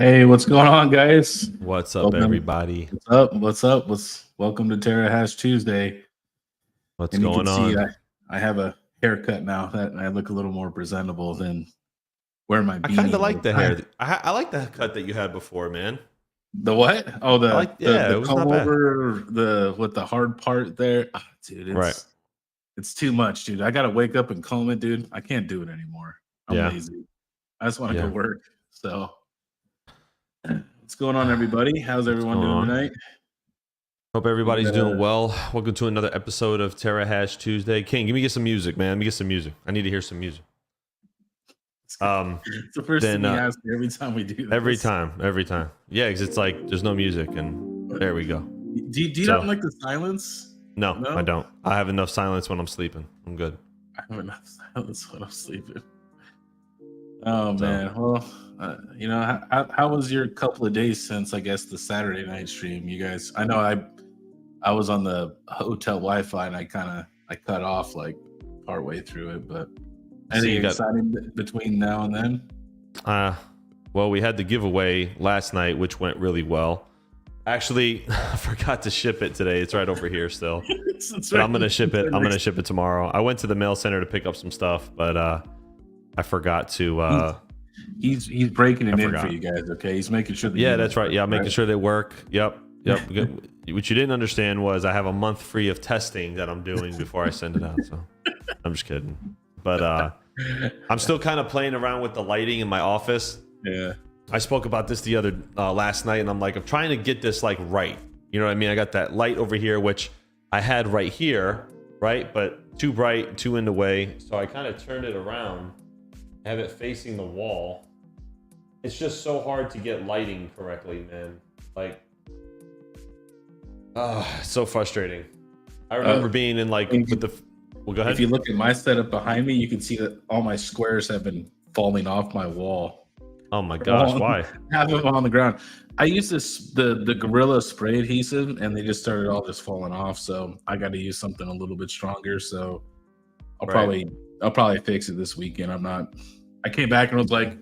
Hey, what's going on, guys? What's up, Welcome. everybody? What's up? What's up? Welcome to Terrahash Tuesday. What's And you can going see on? I have a haircut now that I look a little more presentable than wearing my I kind beanie of all like the the time. hair. I like the cut that you had before, man. The what? Oh, Yeah, the it was comb not bad. over with the hard part there. Ah, dude, Right. it's too much, dude. I gotta wake up and comb it, dude. I can't do it anymore. I'm Yeah. lazy. I just want to go Yeah. work. So what's going on, everybody? How's What's everyone going doing on? tonight? Hope We everybody's got doing well. Welcome to another episode of Terrahash Tuesday. King, get some music, man. Let me get some music. I need to hear some music. It's the first Then thing he asks me every time we do this. every time. Yeah, because it's like there's no music, and there we go. Do you not like the silence? No, I don't. I have enough silence when I'm sleeping. I'm good. I have enough silence when I'm sleeping. Oh man, well, how was your couple of days since I guess the Saturday night stream? You guys, I know I was on the hotel Wi-Fi and I cut off like partway through it, but anything exciting between now and then? Well, we had the giveaway last night, which went really well. Actually, I forgot to ship it today. It's right over here still. But I'm gonna ship it. I'm gonna ship it tomorrow. I went to the mail center to pick up some stuff, but I forgot to. He's breaking it in for you guys. Okay, he's making sure. Yeah, that's right. Yeah, I'm making sure they work. Yep. What you didn't understand was I have a month free of testing that I'm doing before I send it out. So I'm just kidding. But I'm still kind of playing around with the lighting in my office. Yeah. I spoke about this the other last night, and I'm trying to get this like right. You know what I mean? I got that light over here, which I had right here, right? But too bright, too in the way. So I kind of turned it around, have it facing the wall. It's just so hard to get lighting correctly, man. Like, so frustrating. I remember being in with the. Well, go ahead. If you look at my setup behind me, you can see that all my squares have been falling off my wall. Oh my gosh, why? Half of them on the ground. I used the Gorilla spray adhesive, and they just started all just falling off. So I got to use something a little bit stronger. So I'll probably fix it this weekend. I came back and was like,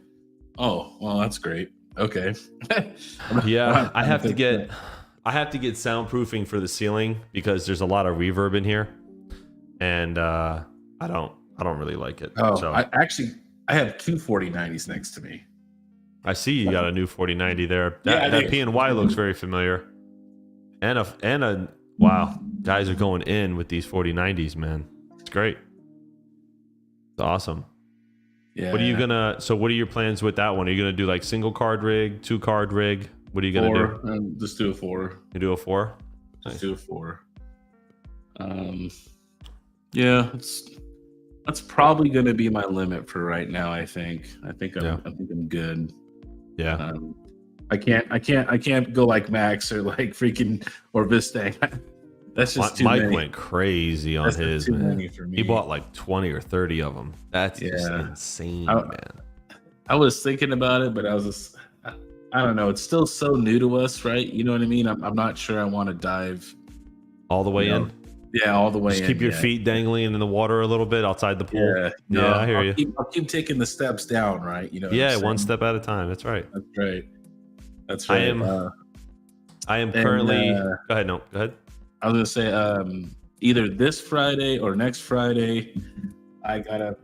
oh, well, that's great. Okay. Yeah, I have to get soundproofing for the ceiling because there's a lot of reverb in here, and I don't really like it. Oh, so I have two 4090s next to me. I see you got a new 4090 there. That P&Y looks very familiar. And wow, guys are going in with these 4090s, man. It's great. It's awesome. Yeah. What are your plans with that one? Are you gonna do like single card rig, 2-card rig? What are you gonna do? Just do a 4. You do a 4? Just do a 4. Yeah, that's probably going to be my limit for right now. I think I'm good. Yeah. I can't go like Max or like freaking or Vistang. That's just too Mike many. Went crazy on his, too man. Many for me. He bought like 20 or 30 of them. That's just insane, man. I was thinking about it, but I was just, I don't know. It's still so new to us, right? You know what I mean? I'm not sure I want to dive all the way in. Yeah, all the way Just keep your feet dangling in the water a little bit outside the pool. Yeah, I hear you. I'll keep taking the steps down, right? You know. Yeah, one step at a time. That's right. That's right. I am currently. Go ahead. No, go ahead. I was gonna say either this Friday or next Friday, I got a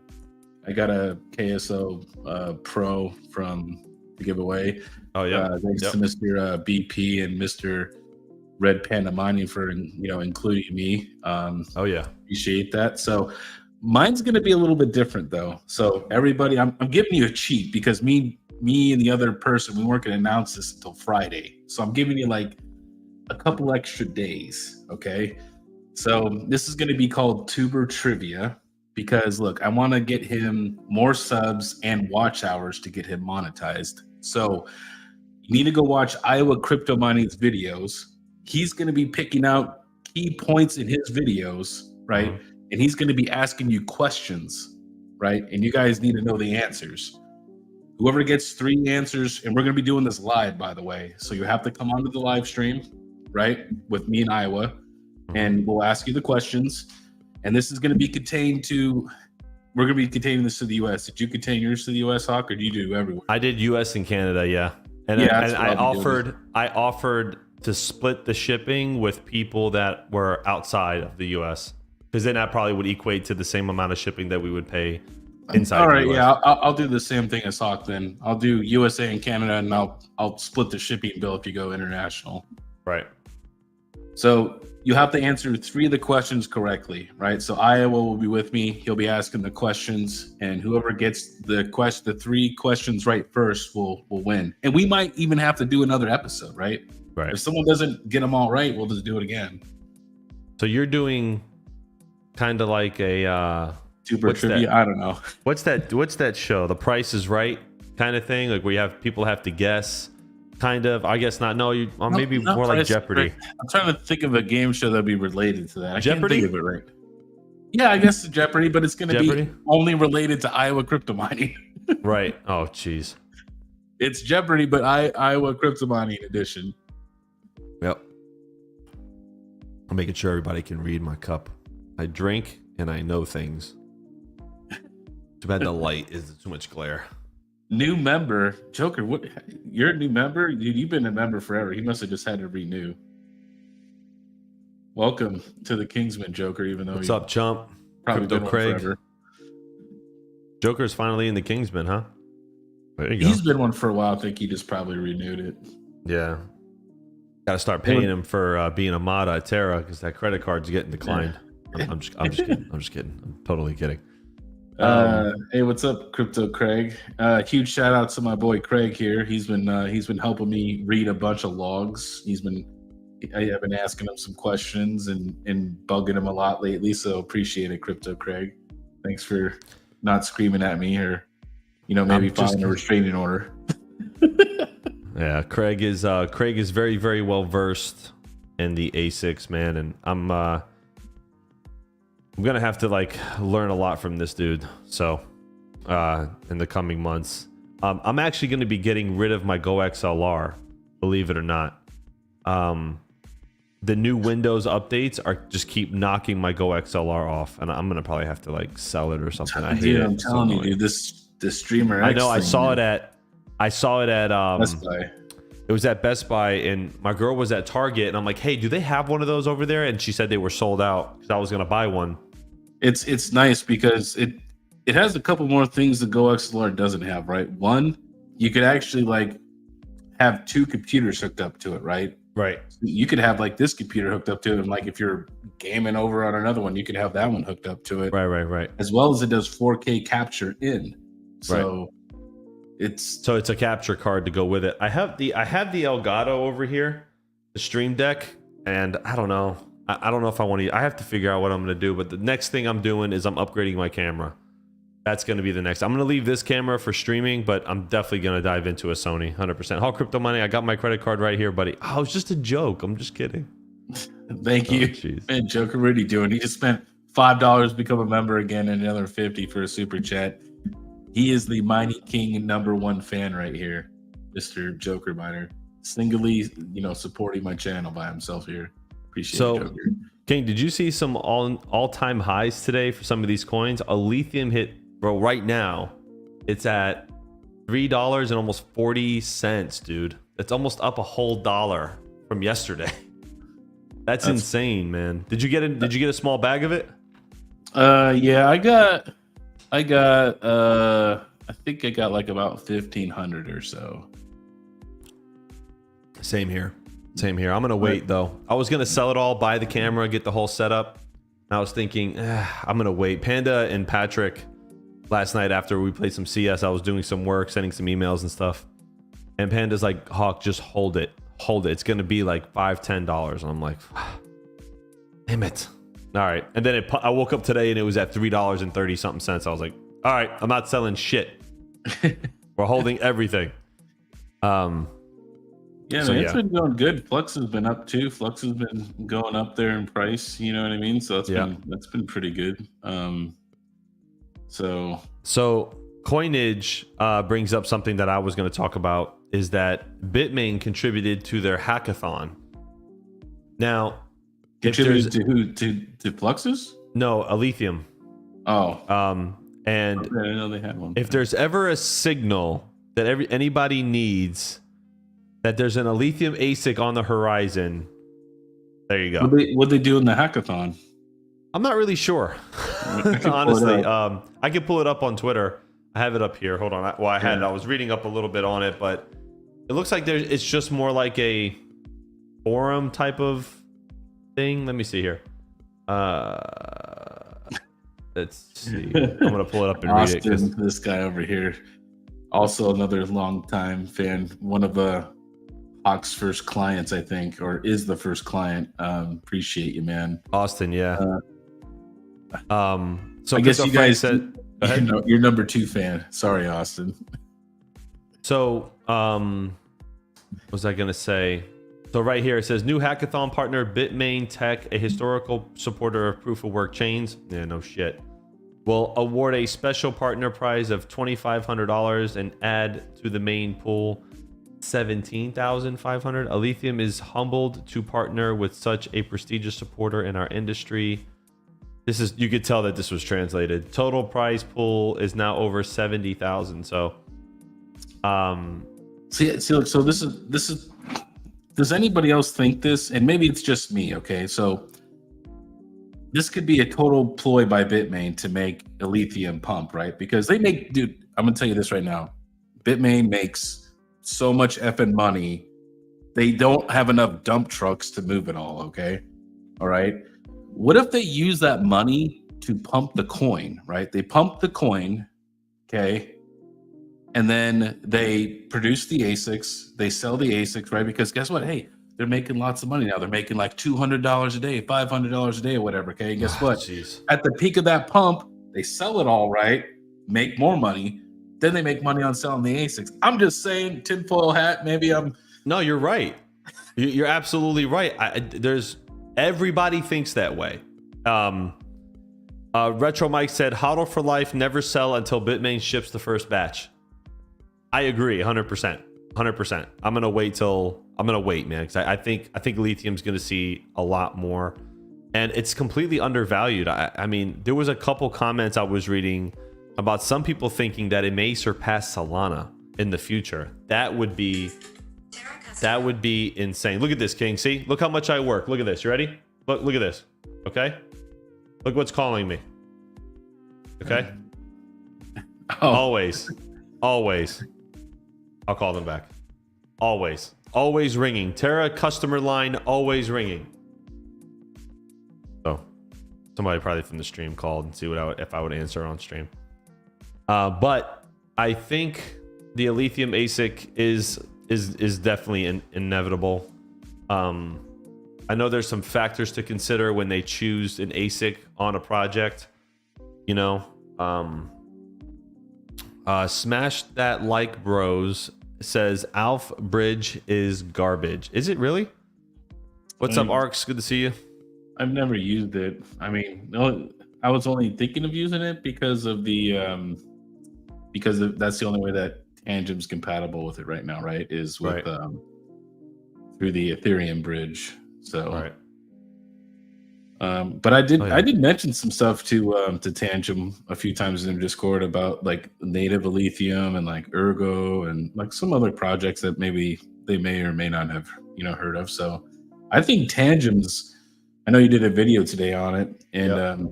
KSO Pro from the giveaway. Oh yeah. Thanks to Mr. BP and Mr. Red Panda Mining for including me. Oh yeah, appreciate that. So mine's going to be a little bit different though. So everybody, I'm giving you a cheat because me and the other person, we weren't going to announce this until Friday. So I'm giving you like a couple extra days. Okay. So this is going to be called Tuber Trivia because look, I want to get him more subs and watch hours to get him monetized. So you need to go watch Iowa Crypto Mining's videos. He's going to be picking out key points in his videos, right? Mm-hmm. And he's going to be asking you questions, right? And you guys need to know the answers. Whoever gets 3 answers, and we're going to be doing this live, by the way. So you have to come onto the live stream, right? With me and Iowa, and we'll ask you the questions. And this is going to be we're going to be containing this to the U.S. Did you contain yours to the U.S., Hawk, or do you do everywhere? I did U.S. and Canada, yeah. And Yeah, and that's what I'll be doing. I offered to split the shipping with people that were outside of the U.S. because then that probably would equate to the same amount of shipping that we would pay inside All the right, U.S. yeah, I'll do the same thing as Hawk then. I'll do USA and Canada, and I'll split the shipping bill if you go international. Right. So you have to answer 3 of the questions correctly, right? So Iowa will be with me. He'll be asking the questions, and whoever gets the 3 questions right first will win. And we might even have to do another episode, right? Right. If someone doesn't get them all right, we'll just do it again. So you're doing kind of like a Super trivia. I don't know. What's that show? The Price is Right kind of thing, like where you have people have to guess. Kind of, I guess not. No, maybe not more like Jeopardy. I'm trying to think of a game show that'd be related to that. Jeopardy? I can't think of it right. Yeah, I guess Jeopardy, but it's going to be only related to Iowa crypto mining. Right. Oh, jeez. It's Jeopardy, but Iowa crypto mining edition. Yep. I'm making sure everybody can read my cup. I drink and I know things. Too bad the light is too much glare. New member, Joker. What? You're a new member, dude. You've been a member forever. He must have just had to renew. Welcome to the Kingsman, Joker. Even though what's up, chump? Probably Crypto been Craig. Forever. Joker's finally in the Kingsman, huh? There you go. He's been one for a while. I think he just probably renewed it. Yeah. Got to start paying him for being a mod at Terra because that credit card's getting declined. Yeah. I'm just kidding. I'm just kidding. I'm totally kidding. Hey, what's up, Crypto Craig? Huge shout out to my boy Craig here. He's been helping me read a bunch of logs. I've been asking him some questions and bugging him a lot lately. So appreciate it, Crypto Craig. Thanks for not screaming at me or maybe filing a restraining order. Yeah, Craig is very, very well versed in the ASICs, man, and I'm gonna have to learn a lot from this dude. So in the coming months, I'm actually gonna be getting rid of my Go XLR, believe it or not. The new Windows updates just keep knocking my Go XLR off, and I'm gonna probably have to sell it or something. I hate it. I'm telling you, dude, this streamer. I know. I saw it at Best Buy. It was at Best Buy, and my girl was at Target, and I'm like, hey, do they have one of those over there? And she said they were sold out because I was gonna buy one. It's nice because it has a couple more things the Go XLR doesn't have, right? One, you could actually have 2 computers hooked up to it, right? Right. You could have this computer hooked up to it, and if you're gaming over on another one, you could have that one hooked up to it. Right. As well as it does 4K capture in. So it's a capture card to go with it. I have the Elgato over here, the Stream Deck, and I don't know. I don't know if I want to. I have to figure out what I'm going to do. But the next thing I'm doing is I'm upgrading my camera. That's going to be the next. I'm going to leave this camera for streaming, but I'm definitely going to dive into a Sony 100%. All crypto money. I got my credit card right here, buddy. Oh, it's just a joke. I'm just kidding. Thank you. Man, Joker, what are you doing? He just spent $5 to become a member again and another $50 for a super chat. He is the Mining King #1 fan right here, Mr. Joker Miner. Singly, supporting my channel by himself here. Appreciate it, Joker. King, did you see some all-time highs today for some of these coins? A lithium hit, bro, right now. It's at $3 and almost 40 cents, dude. It's almost up a whole $1 from yesterday. That's insane, man. Did you get a small bag of it? Yeah, I think I got about 1,500 or so. Same here. I'm gonna wait though. I was gonna sell it all, buy the camera, get the whole setup. I was thinking, I'm gonna wait. Panda and Patrick last night after we played some CS, I was doing some work, sending some emails and stuff. And Panda's like, Hawk, just hold it. It's gonna be $5-10. And I'm like, damn it. All right. And then I woke up today and it was at $3.30 something cents. I was like, all right, I'm not selling shit. We're holding everything. It's been going good. Flux has been up too. Flux has been going up there in price. You know what I mean? So that's been pretty good. So KiiNG brings up something that I was going to talk about is that Bitmain contributed to their hackathon. Now, contributed to who? To Fluxus? No, Aletheum. Oh. And I didn't know they had one. If there's ever a signal that anybody needs that there's an lithium ASIC on the horizon. There you go. What they do in the hackathon? I'm not really sure. Honestly, I can pull it up on Twitter. I have it up here. Hold on. I had it. I was reading up a little bit on it, but it looks like it's just more like a forum type of thing. Let me see here. Let's see. I'm gonna pull it up and Austin, read it. This guy over here, also another longtime fan, one of Hawk's first clients, I think, or is the first client. Appreciate you, man. Austin, yeah. So I guess you guys said, you're number 2 fan. Sorry, Austin. So, what was I gonna say? So right here it says new hackathon partner Bitmain Tech, a historical supporter of proof of work chains. Yeah, no shit. Will award a special partner prize of $2,500 and add to the main pool $17,500. Aletheium is humbled to partner with such a prestigious supporter in our industry. This is, you could tell that this was translated. Total prize pool is now over 70,000. So, see, look, so this is. Does anybody else think this? And maybe it's just me. Okay, so this could be a total ploy by Bitmain to make Aletheium pump, right? Because they make, dude, I'm gonna tell you this right now. Bitmain makes so much effing money. They don't have enough dump trucks to move it all. Okay, all right. What if they use that money to pump the coin, right? They pump the coin, okay, and then they produce the ASICs, they sell the ASICs, right? Because guess what? Hey, they're making lots of money now. They're making like $200 a day, $500 a day or whatever, okay? And guess what? Geez. At the peak of that pump, they sell it all, right? Make more money. Then they make money on selling the ASICs. I'm just saying, tinfoil hat, maybe I'm... No, you're right. You're absolutely right. Everybody thinks that way. Retro Mike said, hodl for life, never sell until Bitmain ships the first batch. I agree 100%. 100%. I'm going to wait, man, because I think lithium's going to see a lot more, and it's completely undervalued. I mean, there was a couple comments I was reading about some people thinking that it may surpass Solana in the future. That would be insane. Look at this, King. See, look how much I work. Look at this. You ready? Look at this. Okay. Look what's calling me. Okay. Oh. Always. I'll call them back. Always ringing. Terra customer line always ringing. So somebody probably from the stream called and see if I would answer on stream. But I think the Aletheium ASIC is definitely inevitable. I know there's some factors to consider when they choose an ASIC on a project. You know, Smash That Like Bros says Alf Bridge is garbage. Is it really? What's up, Arcs? Good to see you. I've never used it. I mean, no, I was only thinking of using it because that's the only way that Tangent's compatible with it right now, right? Is with through the Ethereum bridge. So right. But I did mention some stuff to Tangent a few times in Discord about like native Aletheium and like Ergo and like some other projects that maybe they may or may not have heard of. So I think Tangent's. I know you did a video today on it, and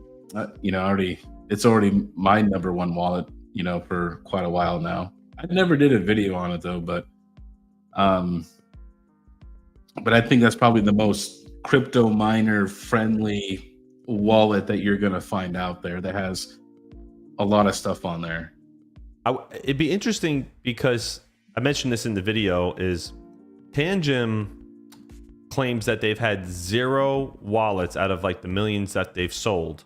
it's already my number one wallet, for quite a while now. I never did a video on it though, but I think that's probably the most crypto miner friendly wallet that you're going to find out there that has a lot of stuff on there. It'd be interesting because I mentioned this in the video is Tangent claims that they've had 0 wallets out of like the millions that they've sold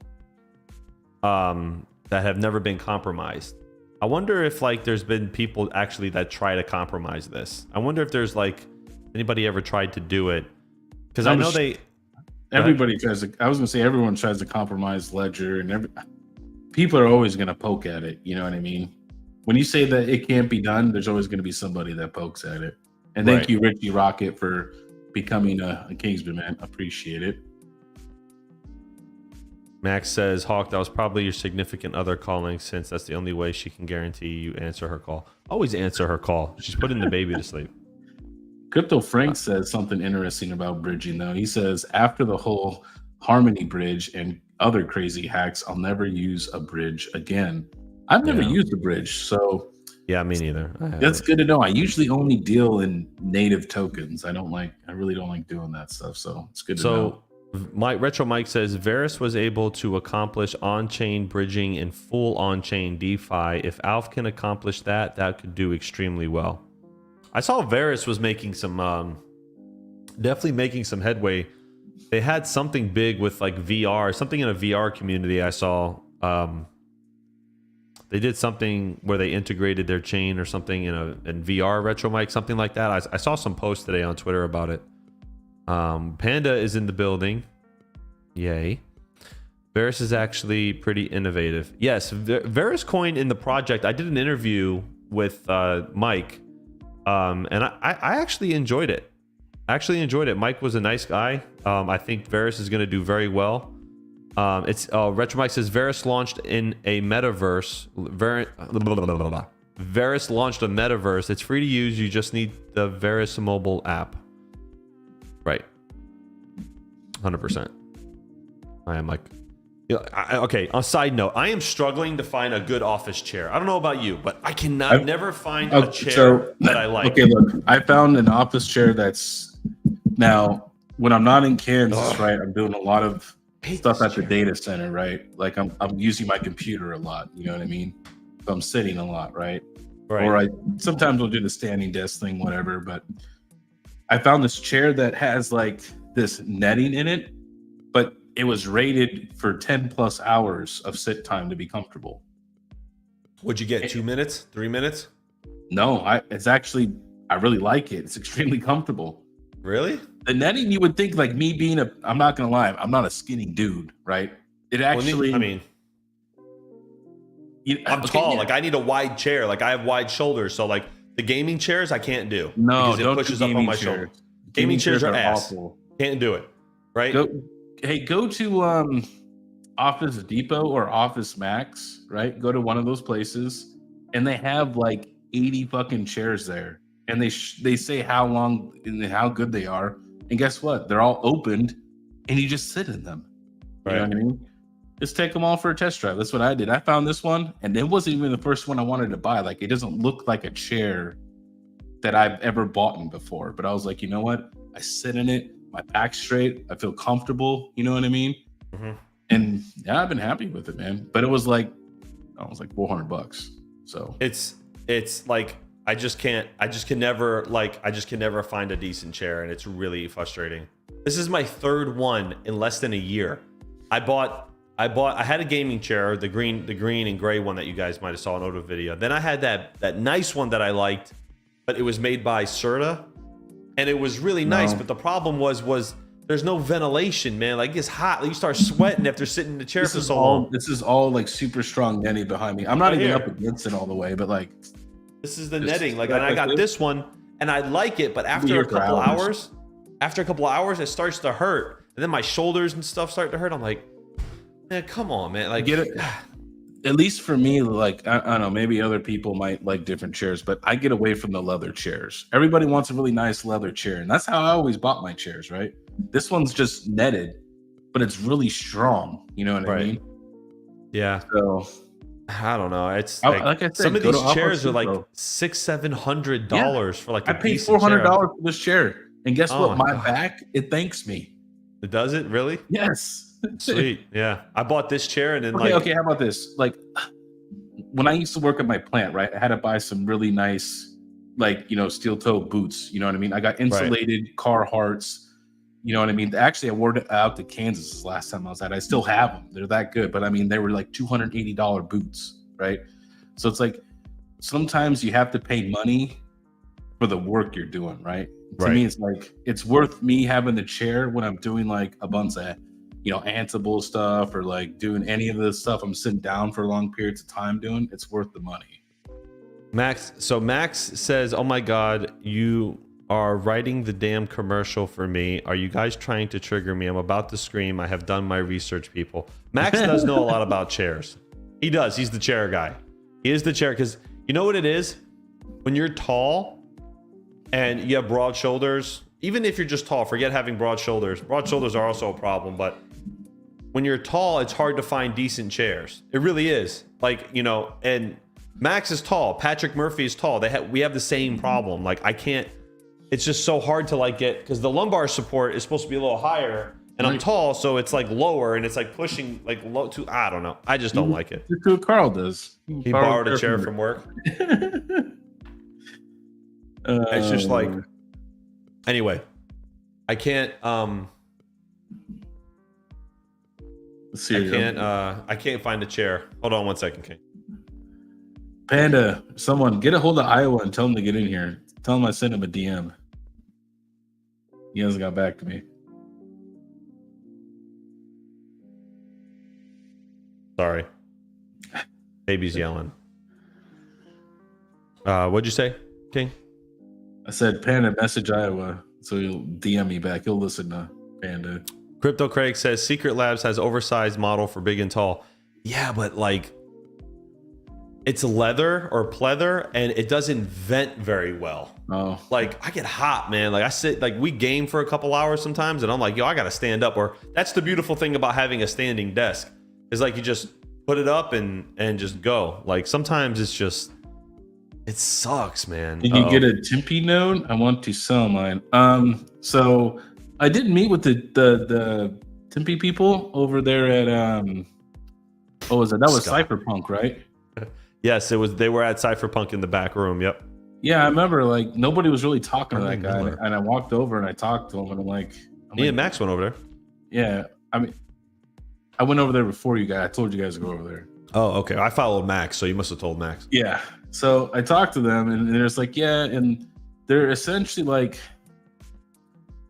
that have never been compromised. I wonder if like there's been people actually that try to compromise this. I wonder if there's like anybody ever tried to do it. Because I know everybody tries to. I was gonna say everyone tries to compromise Ledger, and people are always gonna poke at it. You know what I mean? When you say that it can't be done, there's always gonna be somebody that pokes at it. And thank you, Richie Rocket, for becoming a Kingsman, man. Appreciate it. Max says, Hawk, that was probably your significant other calling, since that's the only way she can guarantee you answer her call. Always answer her call. She's putting the baby to sleep. Crypto Frank says something interesting about bridging, though. He says, after the whole Harmony bridge and other crazy hacks, I'll never use a bridge again. I've never used a bridge, so yeah, me neither. That's good to know. I usually only deal in native tokens. I really don't like doing that stuff. So it's good to know. Retro Mike says Varus was able to accomplish on-chain bridging and full on-chain DeFi. If Alf can accomplish that, that could do extremely well. I saw Varus was making some, definitely making some headway. They had something big with like VR, something in a VR community I saw. They did something where they integrated their chain or something in VR, Retro Mike, something like that. I saw some posts today on Twitter about it. Panda is in the building. Yay. Varus is actually pretty innovative. Yes, Varus coin in the project. I did an interview with Mike, and I actually enjoyed it. Mike was a nice guy. I think Varus is going to do very well. Retro Mike says Varus launched in a metaverse. Varus launched a metaverse. It's free to use. You just need the Varus mobile app. Right. 100%. I am like, okay. On a side note, I am struggling to find a good office chair. I don't know about you, but I never find a chair that I like. Okay, look, I found an office chair that's now when I'm not in Kansas, right? I'm doing a lot of stuff at the data center, right? Like I'm using my computer a lot. You know what I mean? So I'm sitting a lot, right? Or I sometimes will do the standing desk thing, whatever. But I found this chair that has like this netting in it, but it was rated for 10 plus hours of sit time to be comfortable. What'd you get? 2 minutes? 3 minutes? No, I really like it. It's extremely comfortable. Really? The netting, you would think like me being I'm not going to lie, I'm not a skinny dude, right? It actually, I'm tall. Yeah. Like I need a wide chair. Like I have wide shoulders. So like the gaming chairs, I can't do. No, because it pushes up on my shoulder. Gaming chairs are ass. Awful. Can't do it. Right? Go to Office Depot or Office Max, right? Go to one of those places and they have like 80 fucking chairs there. And they say how long and how good they are. And guess what? They're all opened and you just sit in them. You know what I mean? Just take them all for a test drive. That's what I did. I found this one and it wasn't even the first one I wanted to buy. Like it doesn't look like a chair that I've ever bought in before. But I was like, you know what? I sit in it, my back's straight, I feel comfortable, you know what I mean? Mm-hmm. And yeah, I've been happy with it, man. But it was like $400. So it's like I just can never find a decent chair, and it's really frustrating. This is my third one in less than a year. I had a gaming chair, the green and gray one that you guys might have saw in Odo video. Then I had that nice one that I liked, but it was made by Serta, and it was really nice. But the problem was there's no ventilation, man. Like it's hot. You start sweating after sitting in the chair for so long. This is all like super strong netting behind me. I'm not even up against it all the way, but like this is the netting. Like, and I got this one, and I like it, but after a couple hours, it starts to hurt, and then my shoulders and stuff start to hurt. I'm like, man, come on, man. Like, get it. At least for me, like I don't know, maybe other people might like different chairs, but I get away from the leather chairs. Everybody wants a really nice leather chair, and that's how I always bought my chairs, right? This one's just netted, but it's really strong. You know what I mean? Yeah. So I don't know. It's like I said, some of these chairs are like $600-700 for like. I paid $400 for this chair, and guess what? My back, it thanks me. It does it really? Yes. Sweet. Yeah. I bought this chair and then okay, how about this? Like when I used to work at my plant, right? I had to buy some really nice, like, steel toe boots. You know what I mean? I got insulated Carhartts. You know what I mean? Actually, I wore it out to Kansas last time I was at. I still have them. They're that good. But I mean, they were like $280 boots, right? So it's like sometimes you have to pay money for the work you're doing, right? To me, it's like it's worth me having the chair when I'm doing like a bunch of Ansible stuff or like doing any of the stuff I'm sitting down for long periods of time doing. It's worth the money. Max says, oh my God, you are writing the damn commercial for me. Are you guys trying to trigger me? I'm about to scream. I have done my research, people. Max does know a lot about chairs. He does. He's the chair guy. He is the chair because you know what it is? When you're tall, and you have broad shoulders, even if you're just tall, forget having broad shoulders. Broad shoulders are also a problem, but when you're tall, it's hard to find decent chairs. It really is. Like, you know, and Max is tall. Patrick Murphy is tall. We have the same problem. Like, I can't, it's just so hard to like get, because the lumbar support is supposed to be a little higher, and I'm tall, so it's like lower, and it's like pushing like low to, I don't know. I just don't like it. That's what Carl does. He borrowed a chair from work. It's just like, anyway, I can't, I can't find a chair. Hold on 1 second, King. Panda, someone get a hold of Iowa and tell him to get in here. Tell him I sent him a DM. He hasn't got back to me. Sorry. Baby's yelling. What'd you say, King? I said, Panda, message Iowa. So he'll DM me back. He'll listen to Panda. Crypto Craig says Secret Labs has oversized model for big and tall. Yeah, but like it's leather or pleather and it doesn't vent very well. Oh. Like I get hot, man. Like I sit, like we game for a couple hours sometimes and I'm like, yo, I gotta stand up. Or that's the beautiful thing about having a standing desk. Is like you just put it up and just go. Like sometimes it's just, it sucks, man. Did you get a Tempe node? I want to sell mine. So I did meet with the Tempe people over there at what was it? That was Cypherpunk, right? Yes, it was. They were at Cypherpunk in the back room. Yep. Yeah, I remember. Like nobody was really talking to that guy, and I walked over and I talked to him, and I'm like, me and Max went over there. Yeah, I mean, I went over there before you guys. I told you guys to go over there. Oh, okay. I followed Max, so you must have told Max. Yeah. So I talked to them, and they're just like, yeah, and they're essentially like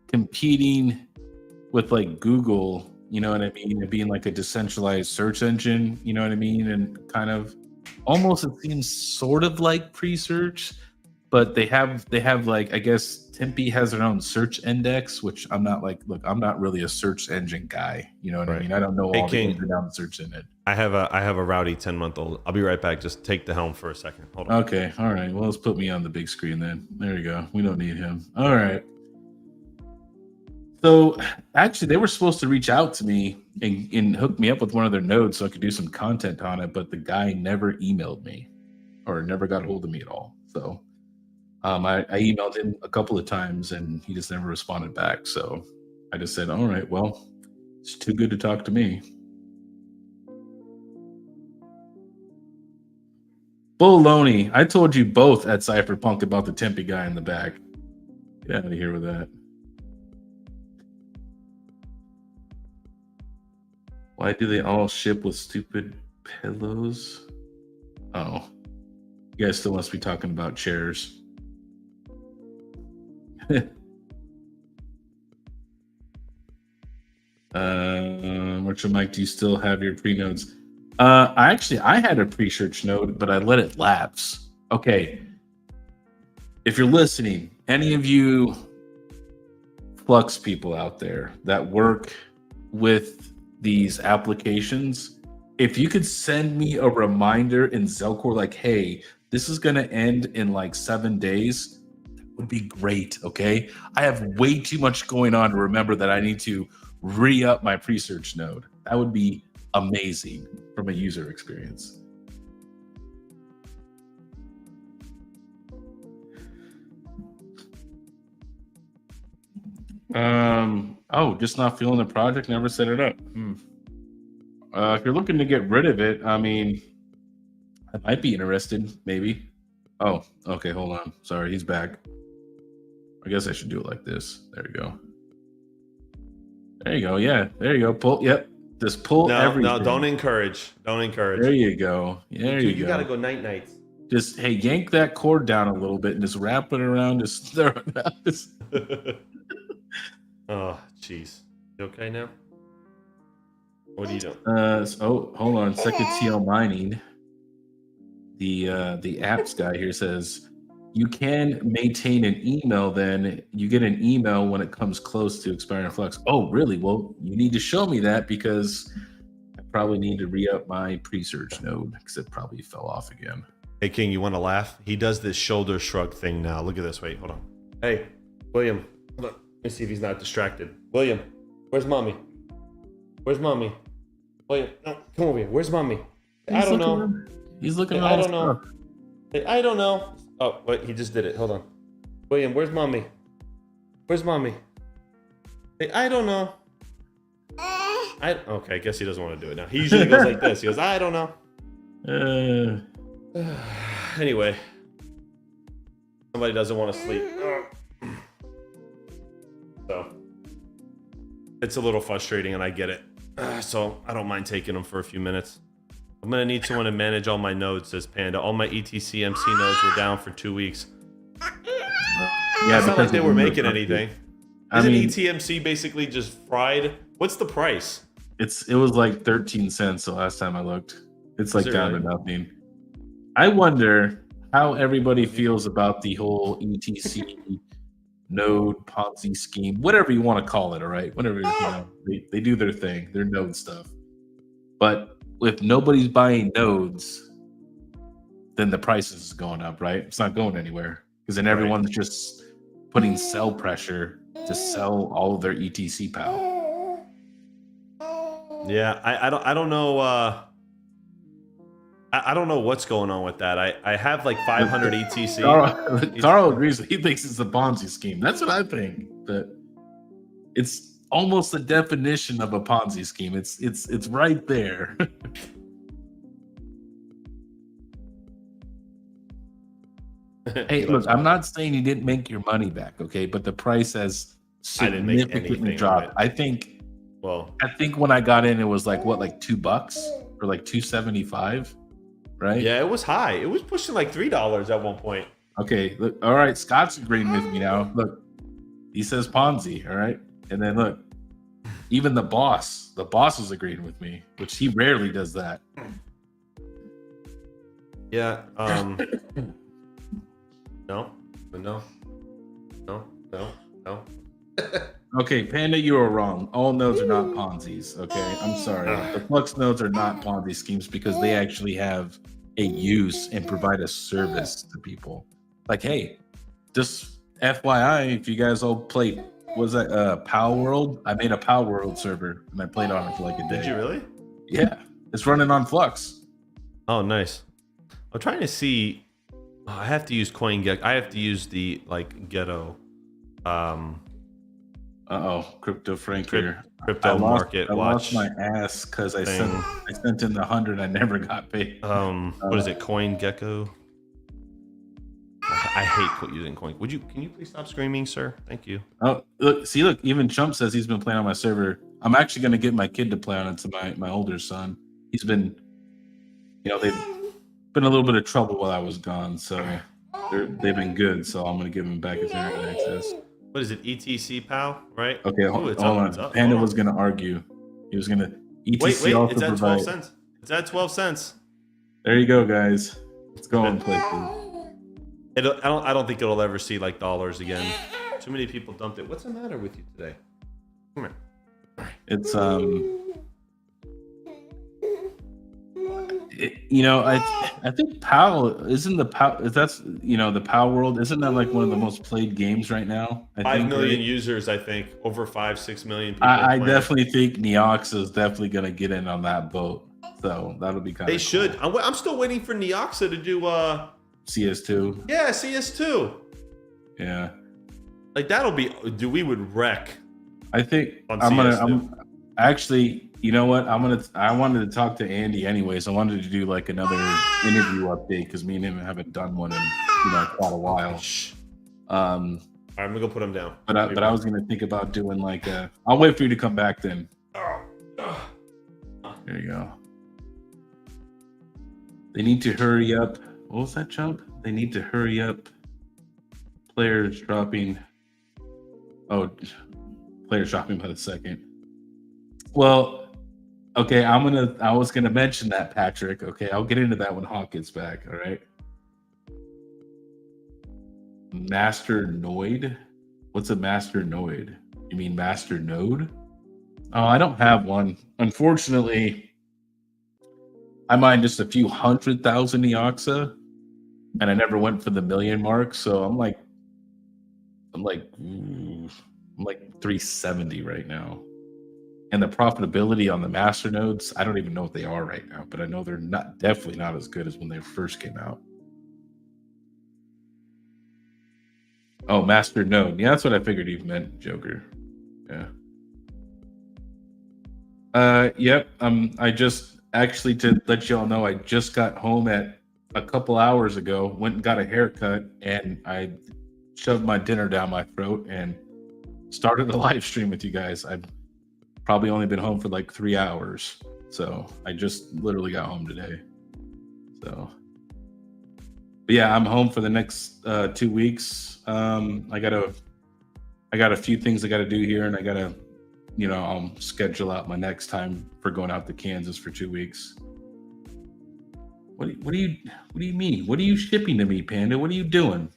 competing with like Google, you know what I mean? And being like a decentralized search engine, you know what I mean? And kind of almost it seems sort of like pre-search, but they have like, I guess Tempe has their own search index, which I'm not like, look, I'm not really a search engine guy. You know what I mean? I don't know all the ins and outs of search in it. I have a rowdy 10-month-old. I'll be right back. Just take the helm for a second. Hold on. Okay. All right. Well, let's put me on the big screen then. There you go. We don't need him. All right. So actually, they were supposed to reach out to me and hook me up with one of their nodes so I could do some content on it, but the guy never emailed me or never got a hold of me at all. So I emailed him a couple of times and he just never responded back. So I just said, all right, well, it's too good to talk to me. Bologna. I told you both at Cypherpunk about the Tempe guy in the back. Get out of here with that. Why do they all ship with stupid pillows? Oh, you guys still must be talking about chairs. Richard Mike, do you still have your pre-nodes? I had a pre-search node, but I let it lapse. Okay. If you're listening, any of you Flux people out there that work with these applications, if you could send me a reminder in Zelcore, like, hey, this is going to end in like 7 days, that would be great. Okay. I have way too much going on to remember that I need to re-up my pre-search node. That would be amazing from a user experience. Just not feeling the project, never set it up. If you're looking to get rid of it, I mean, I might be interested, maybe. Oh, okay, hold on. Sorry, he's back. I guess I should do it like this. There you go. There you go. Yeah, there you go. Pull. Yep. Just pull everything. No, don't encourage. Don't encourage. There you go. There you go. You gotta go night. Just, hey, yank that cord down a little bit and just wrap it around. Just throw it out. Oh, jeez. You okay now? What are you doing? Hold on. Second TL Mining. The apps guy here says you can maintain an email. Then you get an email when it comes close to expiring Flux. Oh, really? Well, you need to show me that because I probably need to re-up my pre-search node because it probably fell off again. Hey, King, you want to laugh? He does this shoulder shrug thing now. Look at this. Wait, hold on. Hey, William. Hold on. Let me see if he's not distracted. William, where's mommy? Where's mommy? William, no, come over here. Where's mommy? I don't know. He's looking Hey, at I all don't know. stuff. Hey, I don't know. Oh, wait, he just did it. Hold on. William, where's mommy? Where's mommy? Hey, I don't know. Okay, I guess he doesn't want to do it now. He usually goes like this. He goes, I don't know. Anyway, somebody doesn't want to sleep. So it's a little frustrating, and I get it. So I don't mind taking them for a few minutes. I'm gonna need someone to manage all my nodes, says Panda. All my ETC MC nodes were down for 2 weeks. Yeah, it's not like they were making anything. I Isn't mean, ETMC basically just fried? What's the price? it was like 13 cents the last time I looked. It's like down really? to nothing. I wonder how everybody feels about the whole ETC node Ponzi scheme, whatever you want to call it. All right, whatever, they do their thing, their node stuff. But if nobody's buying nodes, then the price is going up, right? It's not going anywhere because then everyone's just putting sell pressure to sell all of their ETC PAL. Yeah, I don't know. I don't know what's going on with that. I have like 500 ETC. Carl agrees. He thinks it's a Ponzi scheme. That's what I think. That it's almost the definition of a Ponzi scheme. It's right there. Hey, look, I'm not saying you didn't make your money back, okay? But the price has significantly dropped. I think when I got in, it was like what, like $2 or like $2.75, right? Yeah, it was high. It was pushing like $3 at one point. Okay, look, all right, Scott's agreeing with me now. Look, he says Ponzi, all right? And then look, even the boss is agreeing with me, which he rarely does that. Yeah. No. Okay, Panda, you are wrong. All nodes are not Ponzi's. Okay, I'm sorry. The Flux nodes are not Ponzi schemes because they actually have a use and provide a service to people. Like, hey, just FYI, if you guys all played, was that Power World? I made a Power World server and I played on it for like a day. Did you really? Yeah, it's running on Flux. Oh, nice. I'm trying to see. I have to use CoinGecko. I have to use the ghetto. Crypto Frank here. Crypto Market Watch. I lost my ass because I sent in the 100. I never got paid. What is it? CoinGecko. I hate using Coin. Can you please stop screaming, sir? Thank you. Oh, look! Even Chump says he's been playing on my server. I'm actually going to get my kid to play on it to my older son. He's been, they've been a little bit of trouble while I was gone, so they've been good. So I'm going to give him back his internet access. What is it? ETC PAL, right? Okay, hold on. Panda was going to argue. He was going to ETC. Wait, it's at 12 cents. It's at 12 cents. There you go, guys. Let's go and play. I don't think it'll ever see like dollars again. Too many people dumped it. What's the matter with you today? Come here. It's I think PAL isn't the PAL. That's the PAL World. Isn't that like one of the most played games right now? 5 million users, I think, over 5-6 million people. I definitely think Neoxa is definitely gonna get in on that boat. So that'll be kind of. They should. I'm still waiting for Neoxa to do CS2. Yeah, CS2. Yeah. Like that'll be. We would wreck. I think I'm actually. You know what? I wanted to talk to Andy anyways. I wanted to do like another interview update because me and him haven't done one in quite a while. All right, I'm gonna go put him down. But I was gonna think about doing like a. I'll wait for you to come back then. There you go. They need to hurry up. What was that, Chump? They need to hurry up. Players dropping. Oh, players dropping by the second. Well. Okay, I was gonna mention that, Patrick. Okay, I'll get into that when Hawk gets back. All right. Master Noid? What's a master Noid? You mean master node? Oh, I don't have one. Unfortunately, I mined just a few 100,000 Neoxa, and I never went for the million mark. So I'm like I'm like 370 right now. And the profitability on the master nodes, I don't even know what they are right now, but I know they're definitely not as good as when they first came out. Oh, master node. Yeah, that's what I figured you meant, Joker. Yeah. Yep. I just actually, to let y'all know, I just got home at a couple hours ago, went and got a haircut, and I shoved my dinner down my throat and started a live stream with you guys. I've probably only been home for like 3 hours, so I just literally got home today. So, but yeah, I'm home for the next 2 weeks. I got a few things I got to do here, and I got to, I'll schedule out my next time for going out to Kansas for 2 weeks. What do you mean? What are you shipping to me, Panda? What are you doing?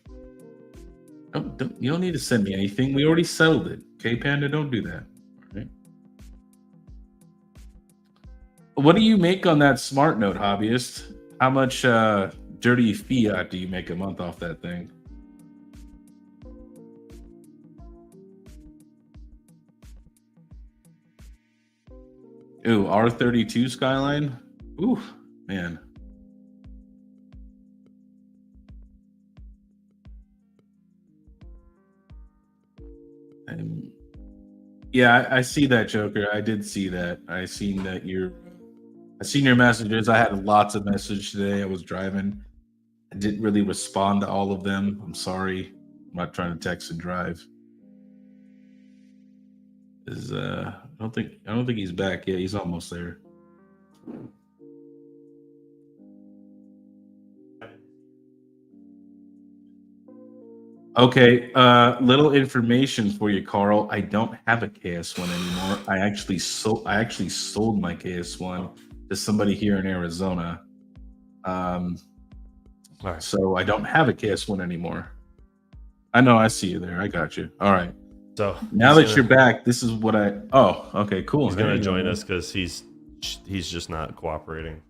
You don't need to send me anything. We already settled it. Okay, Panda, don't do that. All right. What do you make on that smart note, hobbyist? How much dirty fiat do you make a month off that thing? Ooh, R32 Skyline. Ooh, man. Yeah, I see that, Joker. I did see that. I seen your messages. I had lots of messages today. I was driving. I didn't really respond to all of them. I'm sorry. I'm not trying to text and drive. I don't think he's back yet. He's almost there. Okay, little information for you, Carl. I don't have a KS1 anymore. I actually sold my KS1 to somebody here in Arizona. Right. So I don't have a KS1 anymore. I know, I see you there. I got you. All right. So now that you're back, this is what okay, cool. He's gonna join us because he's just not cooperating.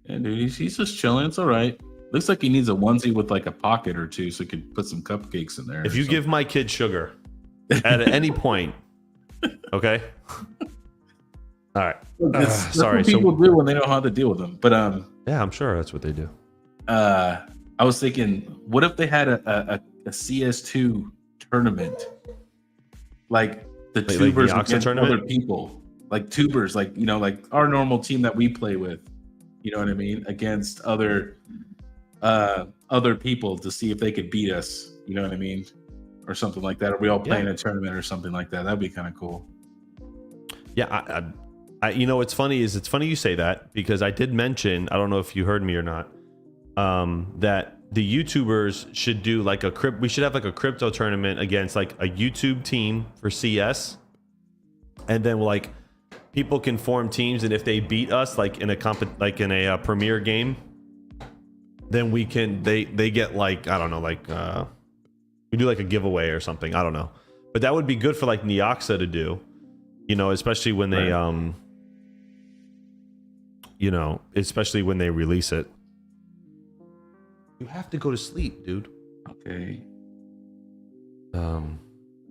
Yeah, dude, he's just chilling. It's all right. Looks like he needs a onesie with like a pocket or two so he could put some cupcakes in there. If you give my kid sugar at any point, okay? All right. That's what people do when they don't know how to deal with them. But yeah, I'm sure that's what they do. I was thinking, what if they had a CS2 tournament, like the tubers against other people, like tubers, like like our normal team that we play with. You know what I mean? Against other people to see if they could beat us, you know what I mean, or something like that. Or we all play in a tournament or something like that. That'd be kind of cool. Yeah, I what's funny you say that, because I did mention, I don't know if you heard me or not, that the YouTubers should do like we should have like a crypto tournament against like a YouTube team for CS, and then like people can form teams, and if they beat us like in a premier game, then we can they get like, I don't know, like we do like a giveaway or something. I don't know, but that would be good for like Neoxa to do, especially when they especially when they release it. You have to go to sleep, dude. Okay.